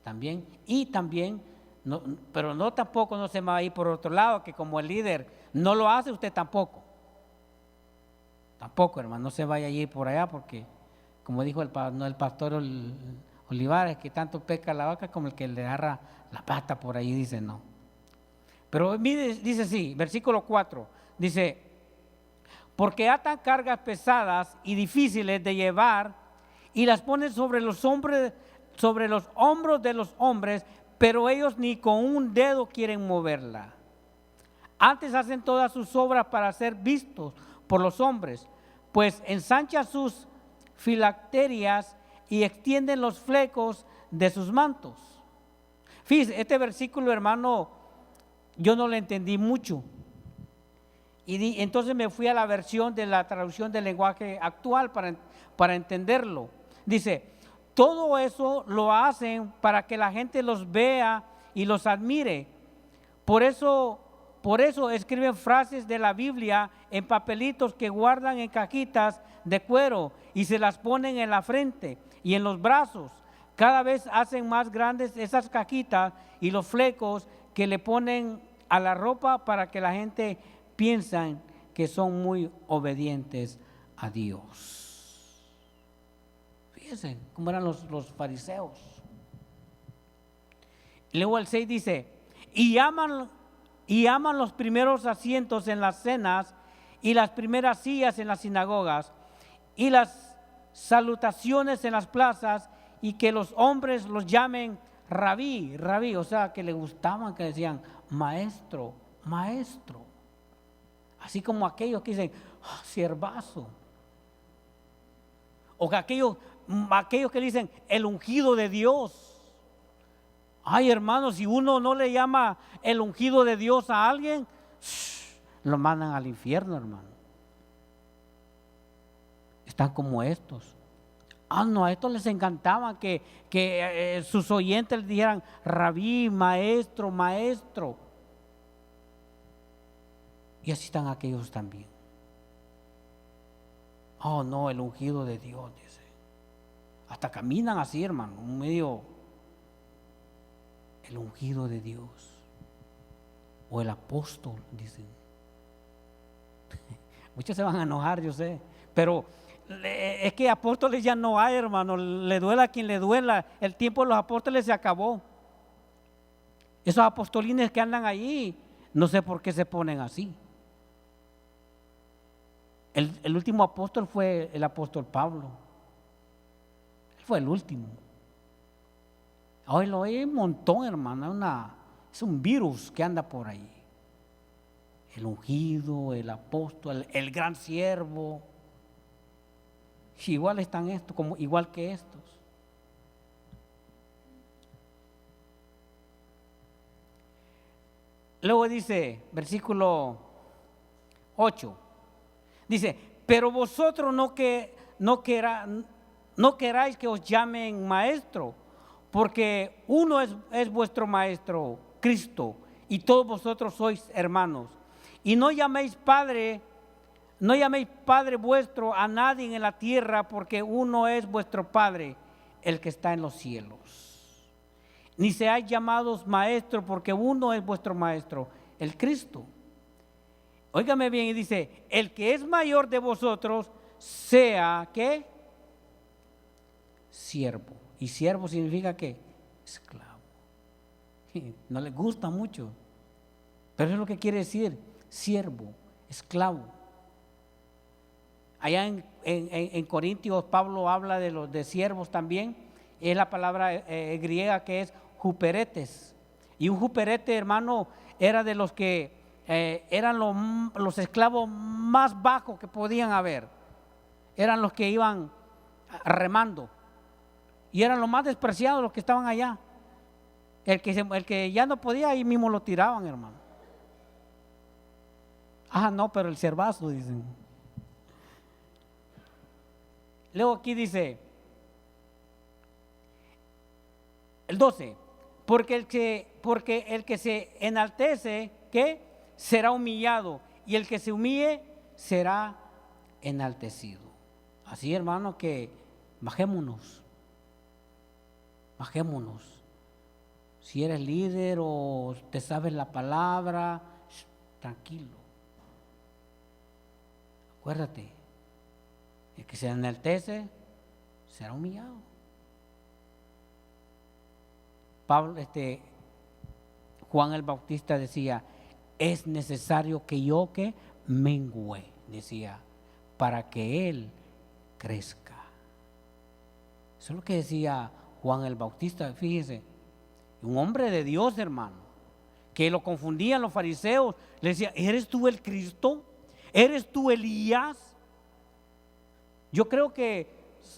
También, y también, no, pero no tampoco no se va a ir por otro lado, que como el líder no lo hace, usted tampoco. Tampoco, hermano, no se vaya a ir por allá, porque como dijo el pastor Olivares, que tanto peca la vaca como el que le agarra la pata por ahí, dice no. Pero mire, dice así, versículo 4, dice, porque atan cargas pesadas y difíciles de llevar y las ponen sobre los hombros de los hombres, pero ellos ni con un dedo quieren moverla. Antes hacen todas sus obras para ser vistos por los hombres, pues ensanchan sus filacterias y extienden los flecos de sus mantos. Fíjese, este versículo, hermano, yo no lo entendí mucho. Y entonces me fui a la versión de la traducción del lenguaje actual para entenderlo. Dice, todo eso lo hacen para que la gente los vea y los admire. Por eso escriben frases de la Biblia en papelitos que guardan en cajitas de cuero y se las ponen en la frente y en los brazos. Cada vez hacen más grandes esas cajitas y los flecos que le ponen a la ropa para que la gente piense que son muy obedientes a Dios. Fíjense cómo eran los fariseos. Luego el 6 dice, y aman los primeros asientos en las cenas y las primeras sillas en las sinagogas y las salutaciones en las plazas, y que los hombres los llamen rabí, o sea, que le gustaban, que decían maestro. Así como aquellos que dicen siervazo, o que aquellos que dicen el ungido de Dios. Ay, hermano, si uno no le llama el ungido de Dios a alguien, lo mandan al infierno, hermano. Están como estos. Ah, no, a estos les encantaba que sus oyentes les dijeran rabí, maestro, maestro. Y así están aquellos también. Oh, no, el ungido de Dios, dice. Hasta caminan así, hermano, un medio, el ungido de Dios. O el apóstol, dicen. Muchos se van a enojar, yo sé, pero es que apóstoles ya no hay, hermano. Le duela a quien le duela. El tiempo de los apóstoles se acabó. Esos apostolines que andan allí, no sé por qué se ponen así. El último apóstol fue el apóstol Pablo. Él fue el último. Hoy lo hay un montón, hermano. Es un virus que anda por ahí. El ungido, el apóstol, el gran siervo. Igual están estos, igual que estos. Luego dice, versículo 8, dice, pero vosotros no queráis que os llamen maestro, porque uno es vuestro maestro, Cristo, y todos vosotros sois hermanos. Y no llaméis padre vuestro a nadie en la tierra, porque uno es vuestro Padre, el que está en los cielos. Ni seáis llamados maestros, porque uno es vuestro maestro, el Cristo. Óigame bien, y dice, el que es mayor de vosotros sea, ¿qué? Siervo. Y siervo significa ¿qué? Esclavo. No les gusta mucho, pero es lo que quiere decir, siervo, esclavo. Allá en Corintios Pablo habla de siervos también. Es la palabra griega que es juperetes. Y un juperete, hermano, era de los que eran los esclavos más bajos que podían haber. Eran los que iban remando. Y eran los más despreciados los que estaban allá. El que ya no podía, ahí mismo lo tiraban, hermano. Ah, no, pero el cervazo, dicen. Luego aquí dice, el 12, porque el que se enaltece, ¿qué? Será humillado, y el que se humille será enaltecido. Así, hermano, que bajémonos. Si eres líder o te sabes la palabra, tranquilo. Acuérdate. El que se enaltece será humillado. Juan el Bautista decía, es necesario que yo mengüe, decía, para que él crezca. Eso es lo que decía Juan el Bautista, fíjese, un hombre de Dios, hermano, que lo confundían los fariseos, le decía, ¿eres tú el Cristo? ¿Eres tú Elías? Yo creo que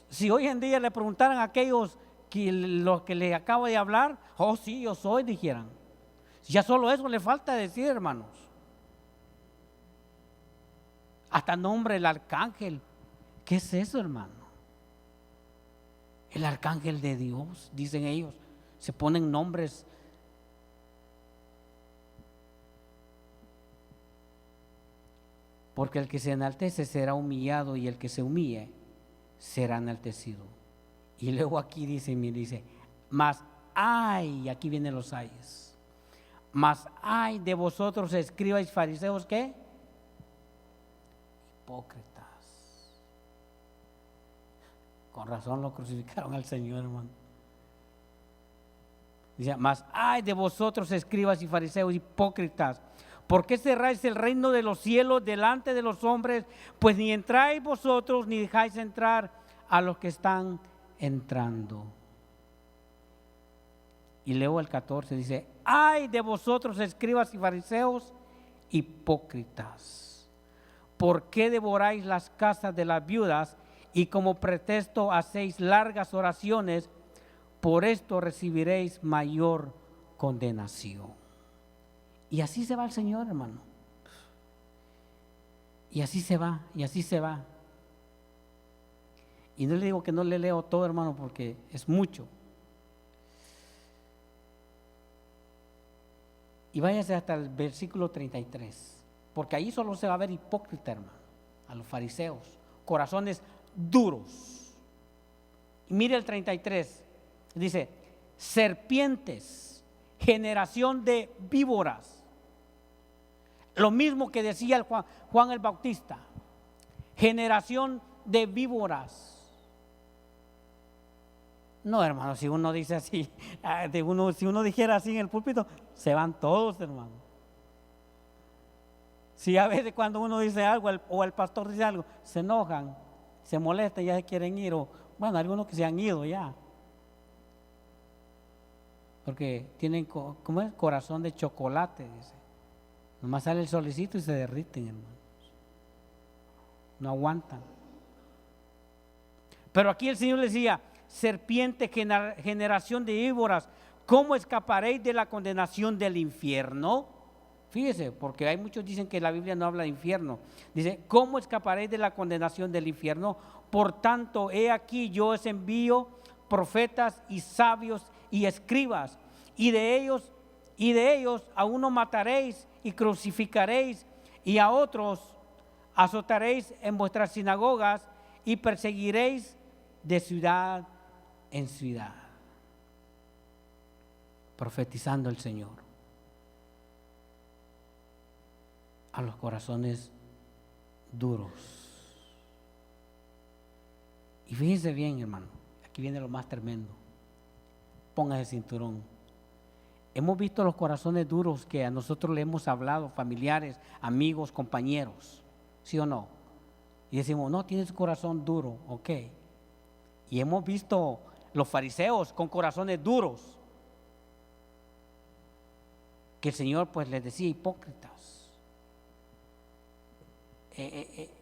si hoy en día le preguntaran a aquellos los que les acabo de hablar, oh sí, yo soy, dijeran. Ya solo eso le falta decir, hermanos. Hasta nombre el arcángel. ¿Qué es eso, hermano? El arcángel de Dios, dicen ellos. Se ponen nombres. Porque el que se enaltece será humillado y el que se humille será enaltecido. Y luego aquí dice, mas ay, aquí vienen los ayes. Mas ay de vosotros, escribas y fariseos, ¿qué? Hipócritas. Con razón lo crucificaron al Señor, hermano. Dice, mas ay de vosotros, escribas y fariseos, hipócritas. ¿Por qué cerráis el reino de los cielos delante de los hombres? Pues ni entráis vosotros, ni dejáis entrar a los que están entrando. Y luego el 14 dice, ay de vosotros, escribas y fariseos, hipócritas. ¿Por qué devoráis las casas de las viudas y como pretexto hacéis largas oraciones? Por esto recibiréis mayor condenación. Y así se va el Señor, hermano. Y así se va, y así se va. Y no le digo que no le leo todo, hermano, porque es mucho. Y váyase hasta el versículo 33, porque ahí solo se va a ver hipócrita, hermano, a los fariseos, corazones duros. Y mire el 33, dice: serpientes, generación de víboras. Lo mismo que decía el Juan el Bautista, generación de víboras. No, hermano, si uno dice así, si uno dijera así en el púlpito, se van todos, hermano. Si a veces cuando uno dice algo o el pastor dice algo, se enojan, se molestan, ya se quieren ir, o bueno, algunos que se han ido ya. Porque tienen, ¿cómo es? Corazón de chocolate, dice. Nomás sale el solecito y se derriten, hermano. No aguantan. Pero aquí el Señor les decía: serpiente, generación de víboras, ¿cómo escaparéis de la condenación del infierno? Fíjese, porque hay muchos dicen que la Biblia no habla de infierno. Dice: ¿cómo escaparéis de la condenación del infierno? Por tanto, he aquí yo os envío profetas y sabios y escribas, y de ellos a uno mataréis y crucificaréis, y a otros azotaréis en vuestras sinagogas y perseguiréis de ciudad en ciudad. Profetizando el Señor a los corazones duros. Y fíjense bien, hermano, aquí viene lo más tremendo. Póngase el cinturón. Hemos visto los corazones duros que a nosotros le hemos hablado, familiares, amigos, compañeros, ¿sí o no? Y decimos: no, tienes corazón duro, ok. Y hemos visto los fariseos con corazones duros, que el Señor pues les decía hipócritas.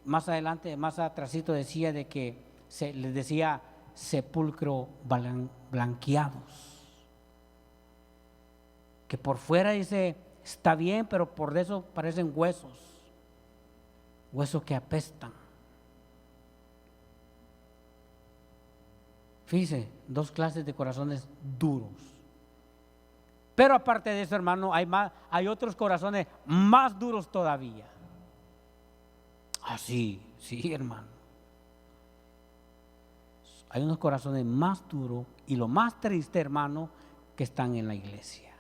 Más adelante, más atrásito decía de que les decía sepulcro blanqueados. Que por fuera dice está bien, pero por eso parecen huesos que apestan. Fíjese, dos clases de corazones duros. Pero aparte de eso, hermano, hay otros corazones más duros todavía. Sí, hermano. Hay unos corazones más duros, y lo más triste, hermano, que están en la iglesia.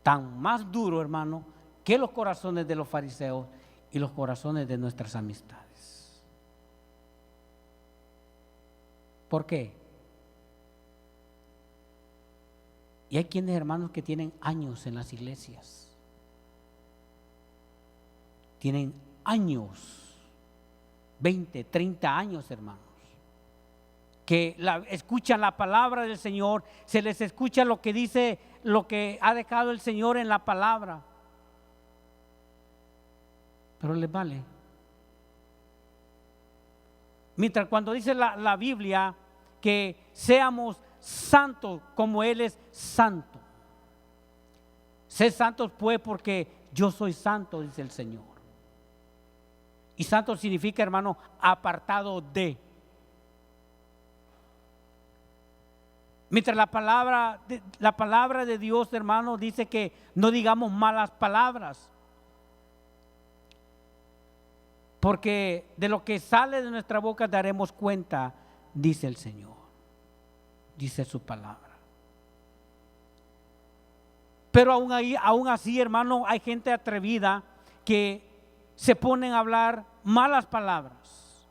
Tan más duro, hermano, que los corazones de los fariseos y los corazones de nuestras amistades. ¿Por qué? Y hay quienes, hermanos, que tienen años en las iglesias. Tienen años, 20, 30 años, hermanos, que escuchan la palabra del Señor, se les escucha lo que dice, lo que ha dejado el Señor en la palabra, pero les vale. Mientras cuando dice la Biblia que seamos santos como Él es santo. Sé santos pues porque yo soy santo, dice el Señor. Y santo significa, hermano, apartado de. Mientras la palabra de Dios, hermano, dice que no digamos malas palabras, porque de lo que sale de nuestra boca daremos cuenta, dice el Señor, dice su palabra. Pero aún así, hermano, hay gente atrevida que se ponen a hablar malas palabras,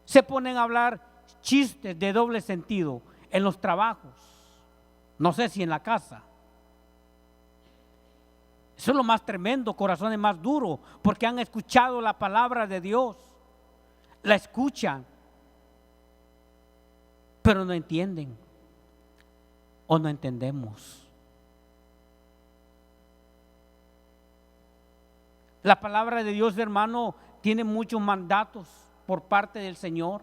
se ponen a hablar chistes de doble sentido en los trabajos, no sé si en la casa. Eso es lo más tremendo, corazones más duros, porque han escuchado la palabra de Dios, la escuchan, pero no entienden o no entendemos. La palabra de Dios, hermano, tiene muchos mandatos por parte del Señor.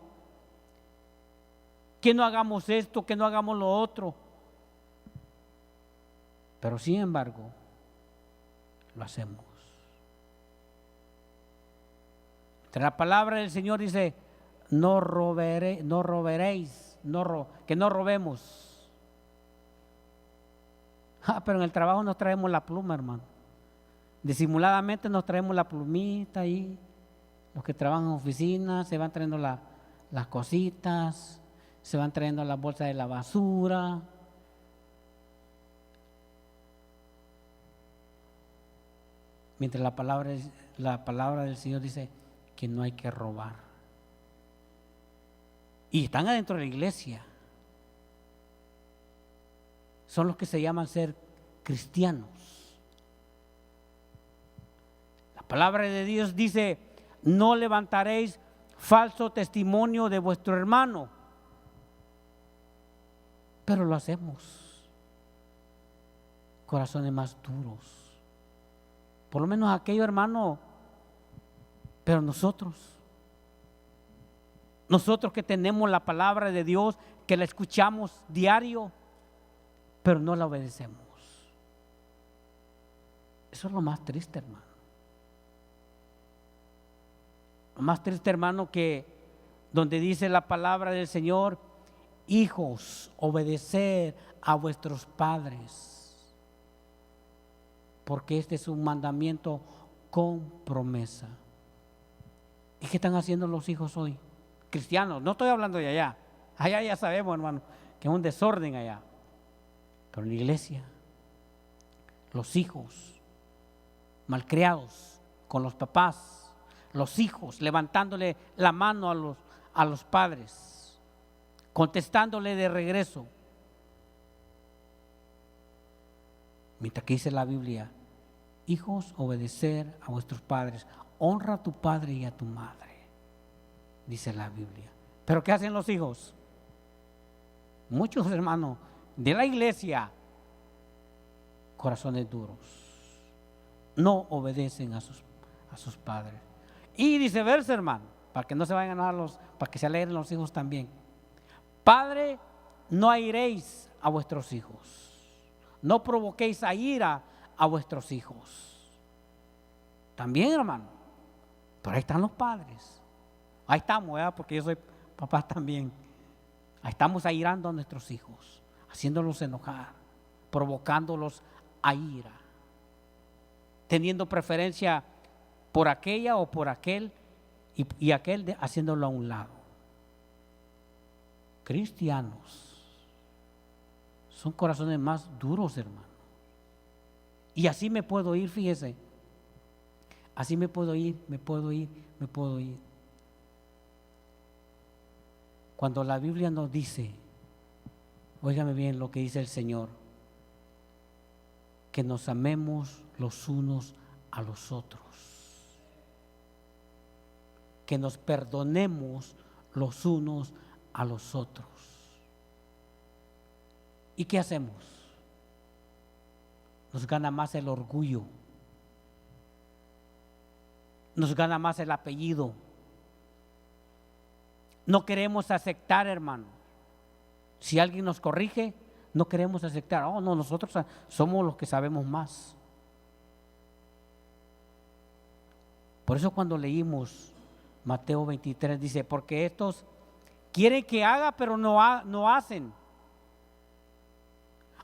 Que no hagamos esto, que no hagamos lo otro. Pero sin embargo, lo hacemos. La palabra del Señor dice, no robaréis, que no robemos. Pero en el trabajo nos traemos la pluma, hermano. Disimuladamente nos traemos la plumita ahí. Los que trabajan en oficinas se van trayendo las cositas, se van trayendo las bolsas de la basura. Mientras la palabra del Señor dice que no hay que robar. Y están adentro de la iglesia. Son los que se llaman ser cristianos. La palabra de Dios dice, no levantaréis falso testimonio de vuestro hermano. Pero lo hacemos. Corazones más duros. Por lo menos aquellos hermanos, pero nosotros que tenemos la palabra de Dios, que la escuchamos diario, pero no la obedecemos. Eso es lo más triste, hermano. Lo más triste, hermano, que donde dice la palabra del Señor, hijos, obedecer a vuestros padres, porque este es un mandamiento con promesa. ¿Y qué están haciendo los hijos hoy? Cristianos, no estoy hablando de allá. Allá ya sabemos, hermano, que es un desorden allá. Pero en la iglesia, los hijos malcriados con los papás, los hijos levantándole la mano a los padres, contestándole de regreso. Mientras que dice la Biblia, hijos, obedecer a vuestros padres, honra a tu padre y a tu madre, dice la Biblia. ¿Pero qué hacen los hijos? Muchos hermanos de la iglesia, corazones duros, no obedecen a sus padres. Y viceversa, hermano, para que no se vayan a para que se alegren los hijos también. Padre, no airéis a vuestros hijos. No provoquéis a ira a vuestros hijos. También, hermano. Pero ahí están los padres. Ahí estamos, ¿verdad? Porque yo soy papá también. Ahí estamos airando a nuestros hijos, haciéndolos enojar, provocándolos a ira, teniendo preferencia por aquella o por aquel y aquel haciéndolo a un lado. Cristianos. Son corazones más duros, hermano. Y así me puedo ir, fíjese. Así me puedo ir. Cuando la Biblia nos dice, óigame bien lo que dice el Señor, que nos amemos los unos a los otros, que nos perdonemos los unos a los otros. ¿Y qué hacemos? Nos gana más el orgullo, nos gana más el apellido. No queremos aceptar, hermano. Si alguien nos corrige, no queremos aceptar. Oh, no, nosotros somos los que sabemos más. Por eso cuando leímos Mateo 23 dice, porque estos quieren que haga, pero no hacen.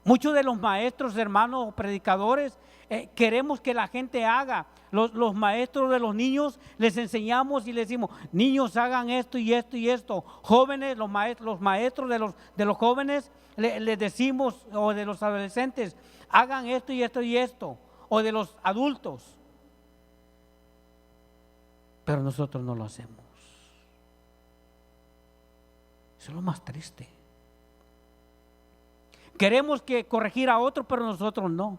Muchos de los maestros, hermanos, o predicadores, queremos que la gente haga. Los maestros de los niños les enseñamos y les decimos, niños hagan esto y esto y esto. Jóvenes, los maestros de los jóvenes les decimos, o de los adolescentes, hagan esto y esto y esto. O de los adultos. Pero nosotros no lo hacemos. Eso es lo más triste. Queremos que corregir a otro, pero nosotros no.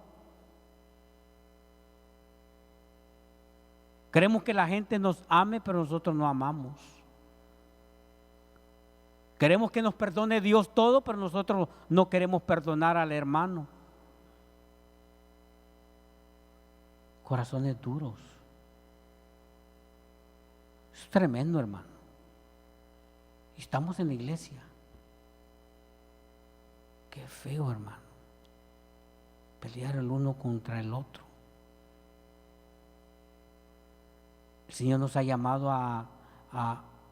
Queremos que la gente nos ame, pero nosotros no amamos. Queremos que nos perdone Dios todo, pero nosotros no queremos perdonar al hermano. Corazones duros. Es tremendo, hermano. Y estamos en la iglesia. Qué feo, hermano. Pelear el uno contra el otro. El Señor nos ha llamado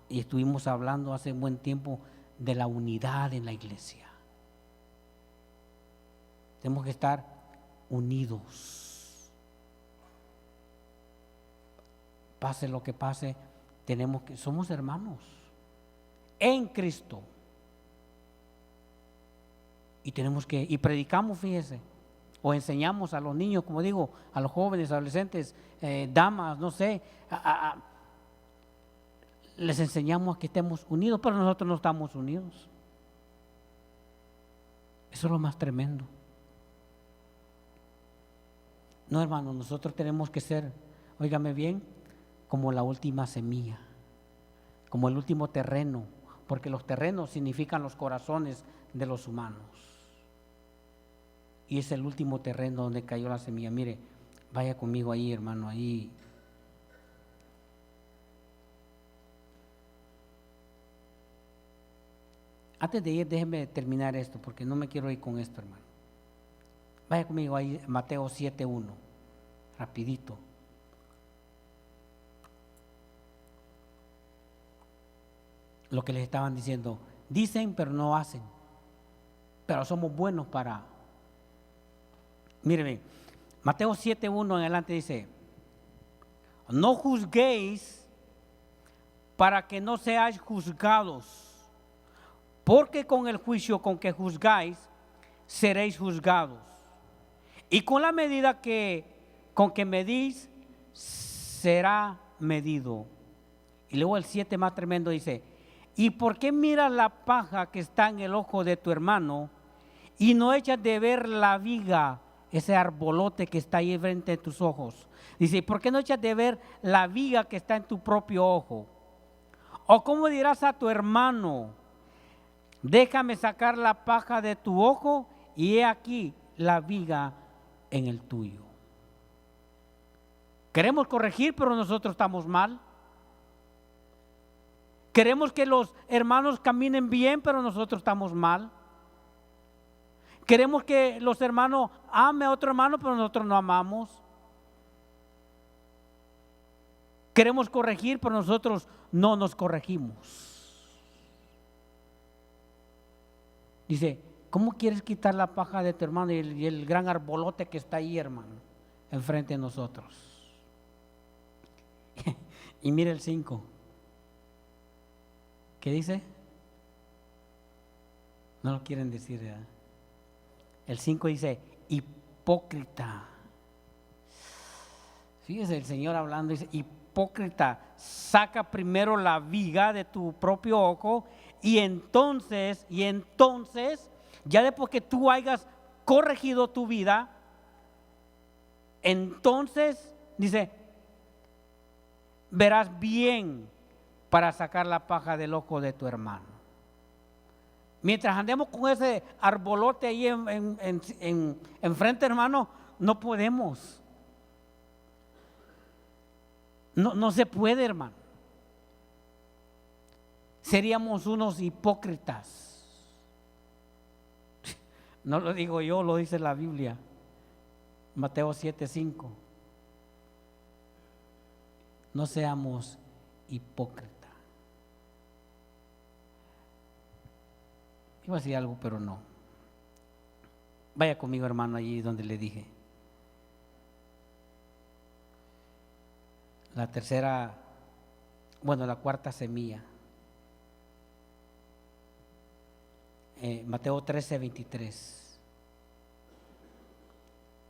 y estuvimos hablando hace un buen tiempo de la unidad en la iglesia. Tenemos que estar unidos. Pase lo que pase, somos hermanos en Cristo. Y predicamos, fíjese, o enseñamos a los niños, como digo, a los jóvenes, adolescentes, damas, no sé, les enseñamos a que estemos unidos, pero nosotros no estamos unidos. Eso es lo más tremendo. No, hermano, nosotros tenemos que ser, óigame bien, como la última semilla, como el último terreno, porque los terrenos significan los corazones de los humanos. Y es el último terreno donde cayó la semilla. Mire, vaya conmigo ahí, hermano, ahí. Antes de ir, déjeme terminar esto, porque no me quiero ir con esto, hermano. Vaya conmigo ahí, Mateo 7:1, rapidito. Lo que les estaban diciendo, dicen pero no hacen, pero somos buenos para... Míreme, Mateo 7:1 en adelante dice, no juzguéis para que no seáis juzgados, porque con el juicio con que juzgáis, seréis juzgados. Y con la medida con que medís, será medido. Y luego el 7 más tremendo dice, ¿y por qué miras la paja que está en el ojo de tu hermano y no echas de ver la viga, ese arbolote que está ahí frente de tus ojos? Dice, ¿por qué no echas de ver la viga que está en tu propio ojo? ¿O cómo dirás a tu hermano, déjame sacar la paja de tu ojo y he aquí la viga en el tuyo? Queremos corregir, pero nosotros estamos mal. Queremos que los hermanos caminen bien, pero nosotros estamos mal. Queremos que los hermanos amen a otro hermano, pero nosotros no amamos. Queremos corregir, pero nosotros no nos corregimos. Dice, ¿cómo quieres quitar la paja de tu hermano y el gran arbolote que está ahí, hermano, enfrente de nosotros? Y mira el 5. ¿Qué dice? No lo quieren decir, ¿verdad? El 5 dice, hipócrita. Fíjese el Señor hablando, dice, hipócrita, saca primero la viga de tu propio ojo y entonces, ya después que tú hayas corregido tu vida, entonces, dice, verás bien para sacar la paja del ojo de tu hermano. Mientras andemos con ese arbolote ahí enfrente, hermano, no podemos. No se puede, hermano. Seríamos unos hipócritas. No lo digo yo, lo dice la Biblia. Mateo 7:5. No seamos hipócritas. Iba a decir algo, pero no. Vaya conmigo, hermano, allí donde le dije. La cuarta semilla. Mateo 13:23.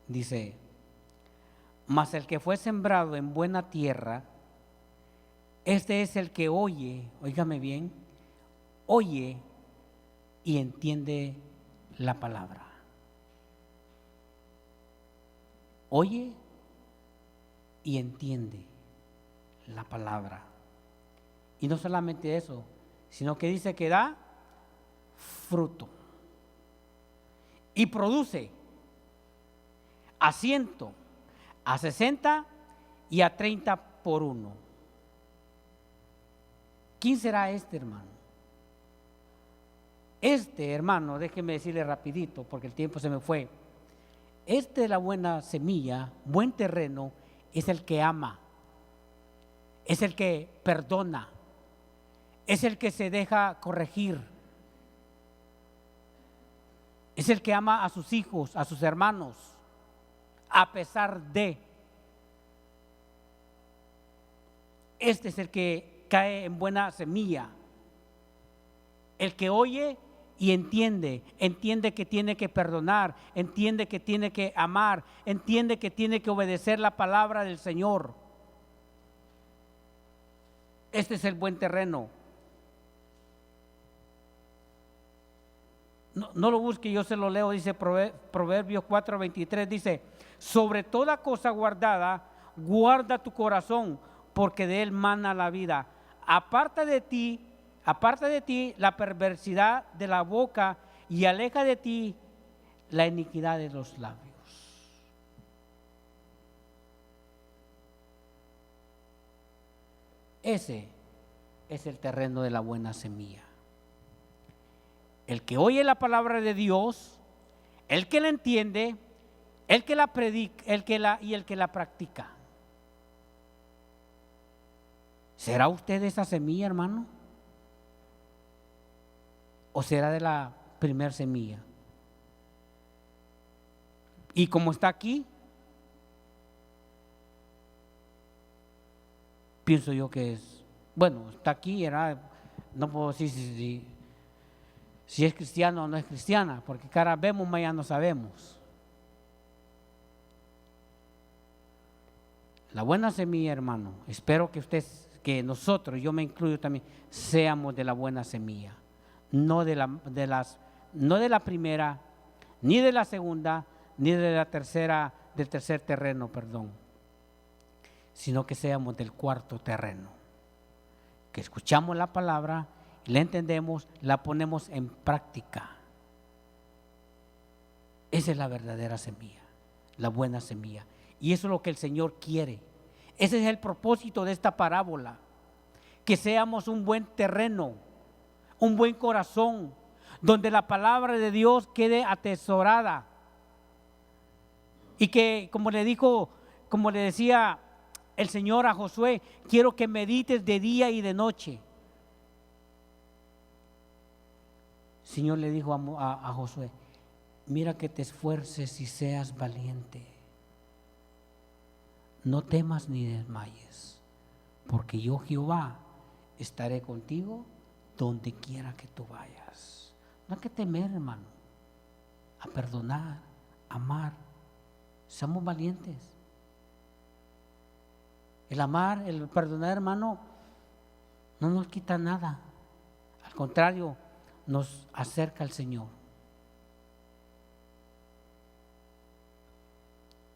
Dice, mas el que fue sembrado en buena tierra, este es el que oye, óigame bien, oye y entiende la palabra. Oye y entiende la palabra. Y no solamente eso, sino que dice que da fruto y produce a 100, a 60 y a 30 por uno. ¿Quién será este hermano? Este hermano, déjeme decirle rapidito porque el tiempo se me fue. Este de la buena semilla, buen terreno, es el que ama. es el que perdona, es el que se deja corregir, es el que ama a sus hijos, a sus hermanos, a pesar de. Este es el que cae en buena semilla, el que oye y entiende que tiene que perdonar, entiende que tiene que amar, entiende que tiene que obedecer la palabra del Señor. Este es el buen terreno. No lo busque, yo se lo leo, dice Proverbios 4:23, dice: sobre toda cosa guardada, guarda tu corazón, porque de él mana la vida. Aparta de ti la perversidad de la boca y aleja de ti la iniquidad de los labios. Ese es el terreno de la buena semilla. El que oye la palabra de Dios, el que la entiende, el que la predica, el que la practica. ¿Será usted esa semilla, hermano? ¿O será de la primer semilla? Y como está aquí, pienso yo que es, bueno, está aquí, no puedo decir si es cristiano o no es cristiana, porque cara vemos, mañana no sabemos. La buena semilla, hermano, espero que que nosotros, yo me incluyo también, seamos de la buena semilla, no de la primera, ni de la segunda, ni de la tercera, del tercer terreno, perdón, sino que seamos del cuarto terreno, que escuchamos la palabra, la entendemos, la ponemos en práctica. Esa es la verdadera semilla, la buena semilla. Y eso es lo que el Señor quiere. Ese es el propósito de esta parábola, que seamos un buen terreno, un buen corazón, donde la palabra de Dios quede atesorada. Y que, como le decía el Señor a Josué, quiero que medites de día y de noche. El Señor le dijo a Josué: mira que te esfuerces y seas valiente. No temas ni desmayes, porque yo, Jehová, estaré contigo donde quiera que tú vayas. No hay que temer, hermano, a perdonar, a amar. Seamos valientes. El amar, el perdonar, hermano, no nos quita nada. Al contrario, nos acerca al Señor.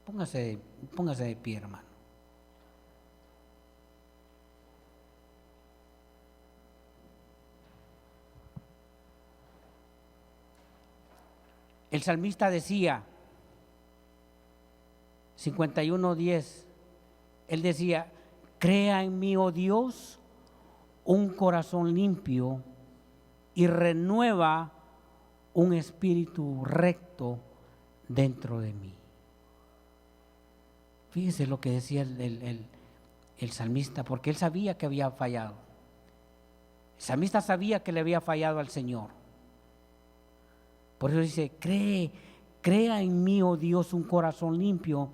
Póngase de pie, hermano. El salmista decía, 51:10, él decía: crea en mí, oh Dios, un corazón limpio y renueva un espíritu recto dentro de mí. Fíjese lo que decía el salmista, porque él sabía que había fallado. El salmista sabía que le había fallado al Señor. Por eso dice: crea en mí, oh Dios, un corazón limpio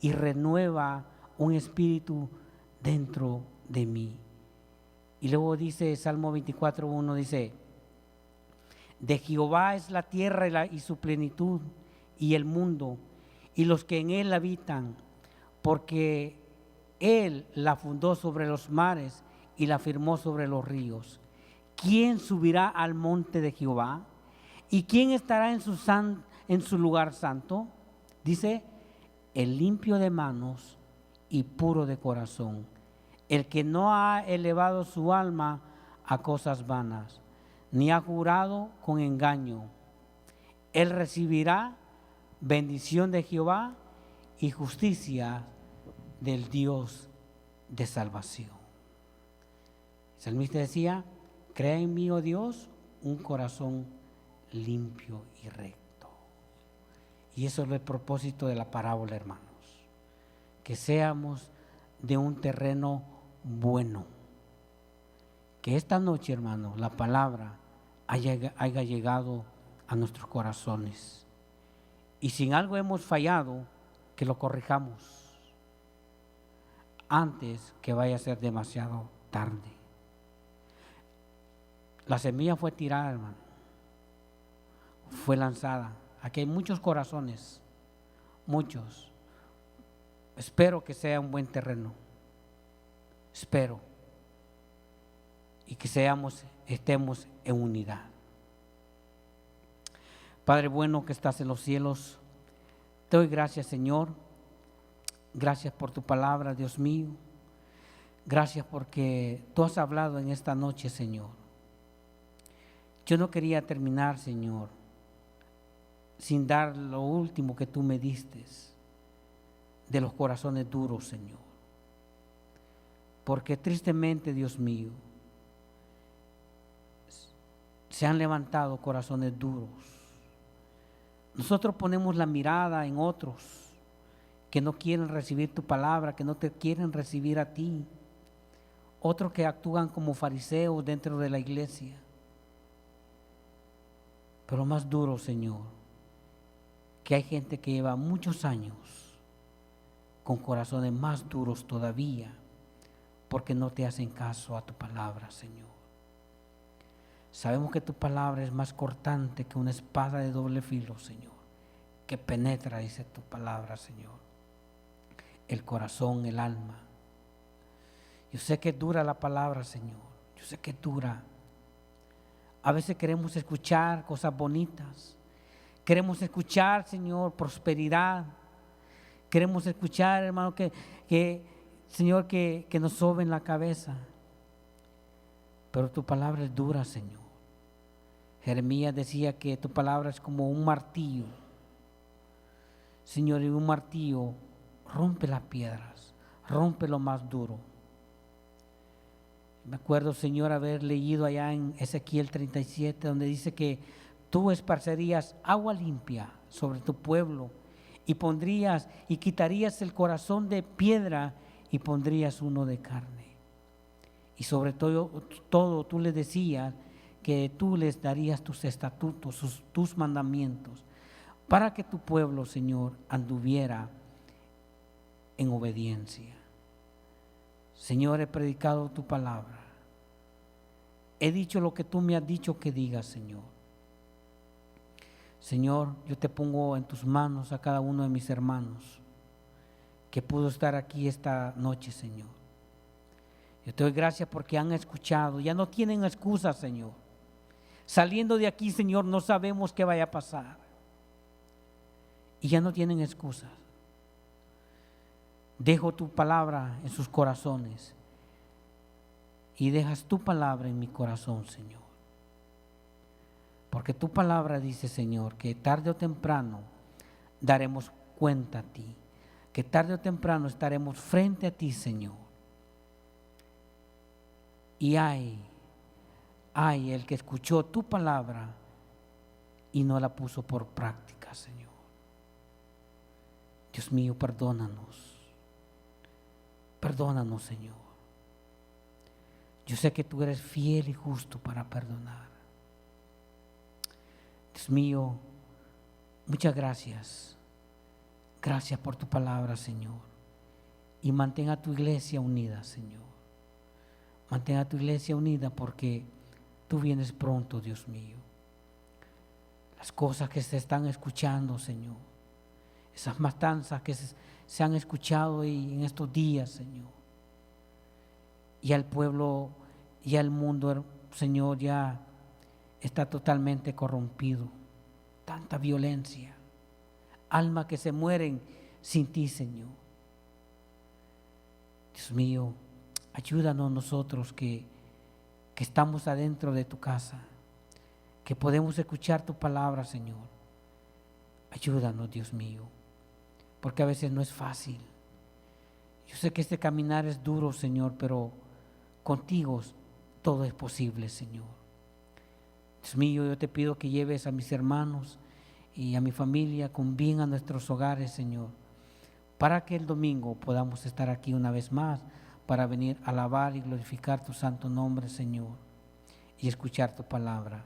y renueva un espíritu dentro de mí. Y luego dice Salmo 24:1, dice: de Jehová es la tierra y su plenitud, y el mundo, y los que en él habitan, porque él la fundó sobre los mares y la firmó sobre los ríos. ¿Quién subirá al monte de Jehová? ¿Y quién estará en su lugar santo? Dice: el limpio de manos y puro de corazón, el que no ha elevado su alma a cosas vanas, ni ha jurado con engaño. Él recibirá bendición de Jehová y justicia del Dios de salvación. El salmista decía: crea en mí, oh Dios, un corazón limpio y recto. Y eso es el propósito de la parábola, hermanos, que seamos de un terreno bueno. Que esta noche, hermano, la palabra haya llegado a nuestros corazones. Y si en algo hemos fallado, que lo corrijamos antes que vaya a ser demasiado tarde. La semilla fue tirada, hermano. Fue lanzada. Aquí hay muchos corazones, muchos. Espero que sea un buen terreno. Espero. Y que estemos en unidad. Padre bueno que estás en los cielos, te doy gracias, Señor. Gracias por tu palabra, Dios mío. Gracias porque tú has hablado en esta noche, Señor. Yo no quería terminar, Señor, sin dar lo último que tú me diste de los corazones duros, Señor. Porque tristemente, Dios mío, se han levantado corazones duros. Nosotros ponemos la mirada en otros que no quieren recibir tu palabra, que no te quieren recibir a ti. Otros que actúan como fariseos dentro de la iglesia. Pero más duro, Señor, que hay gente que lleva muchos años con corazones más duros todavía, porque no te hacen caso a tu palabra, Señor. Sabemos que tu palabra es más cortante que una espada de doble filo, Señor, que penetra, dice tu palabra, Señor, el corazón, el alma. Yo sé que dura la palabra, Señor, yo sé que dura. A veces queremos escuchar cosas bonitas, queremos escuchar, Señor, prosperidad, queremos escuchar, hermano, Señor, que nos soben la cabeza, pero tu palabra es dura, Señor. Jeremías decía que tu palabra es como un martillo. Señor, y un martillo rompe las piedras, rompe lo más duro. Me acuerdo, Señor, haber leído allá en Ezequiel 37, donde dice que tú esparcerías agua limpia sobre tu pueblo y pondrías y quitarías el corazón de piedra y pondrías uno de carne. Y sobre todo tú les decías que tú les darías tus estatutos, tus mandamientos, para que tu pueblo, Señor, anduviera en obediencia. Señor, he predicado tu palabra. He dicho lo que tú me has dicho que digas, Señor. Señor, yo te pongo en tus manos a cada uno de mis hermanos que pudo estar aquí esta noche, Señor. Yo te doy gracias porque han escuchado, ya no tienen excusas, Señor. Saliendo de aquí, Señor, no sabemos qué vaya a pasar. Y ya no tienen excusas. Dejo tu palabra en sus corazones y dejas tu palabra en mi corazón, Señor. Porque tu palabra dice, Señor, que tarde o temprano daremos cuenta a ti, que tarde o temprano estaremos frente a ti, Señor. Y hay el que escuchó tu palabra y no la puso por práctica, Señor. Dios mío, perdónanos. Perdónanos, Señor. Yo sé que tú eres fiel y justo para perdonar. Dios mío, muchas gracias. Gracias por tu palabra, Señor. Y mantén a tu iglesia unida, Señor. Mantén a tu iglesia unida porque tú vienes pronto, Dios mío. Las cosas que se están escuchando, Señor. Esas matanzas que se han escuchado en estos días, Señor. Y al pueblo y al mundo, Señor, ya está totalmente corrompido. Tanta violencia. Almas que se mueren sin ti, Señor. Dios mío, ayúdanos nosotros que estamos adentro de tu casa, que podemos escuchar tu palabra, Señor. Ayúdanos, Dios mío, porque a veces no es fácil. Yo sé que este caminar es duro, Señor, pero contigo todo es posible, Señor. Dios mío, yo te pido que lleves a mis hermanos y a mi familia con bien a nuestros hogares, Señor, para que el domingo podamos estar aquí una vez más para venir a alabar y glorificar tu santo nombre, Señor, y escuchar tu palabra.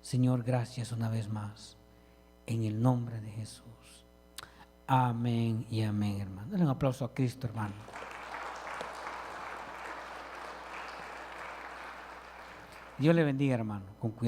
Señor, gracias una vez más, en el nombre de Jesús. Amén y amén, hermano. Dale un aplauso a Cristo, hermano. Dios le bendiga, hermano, con cuidado.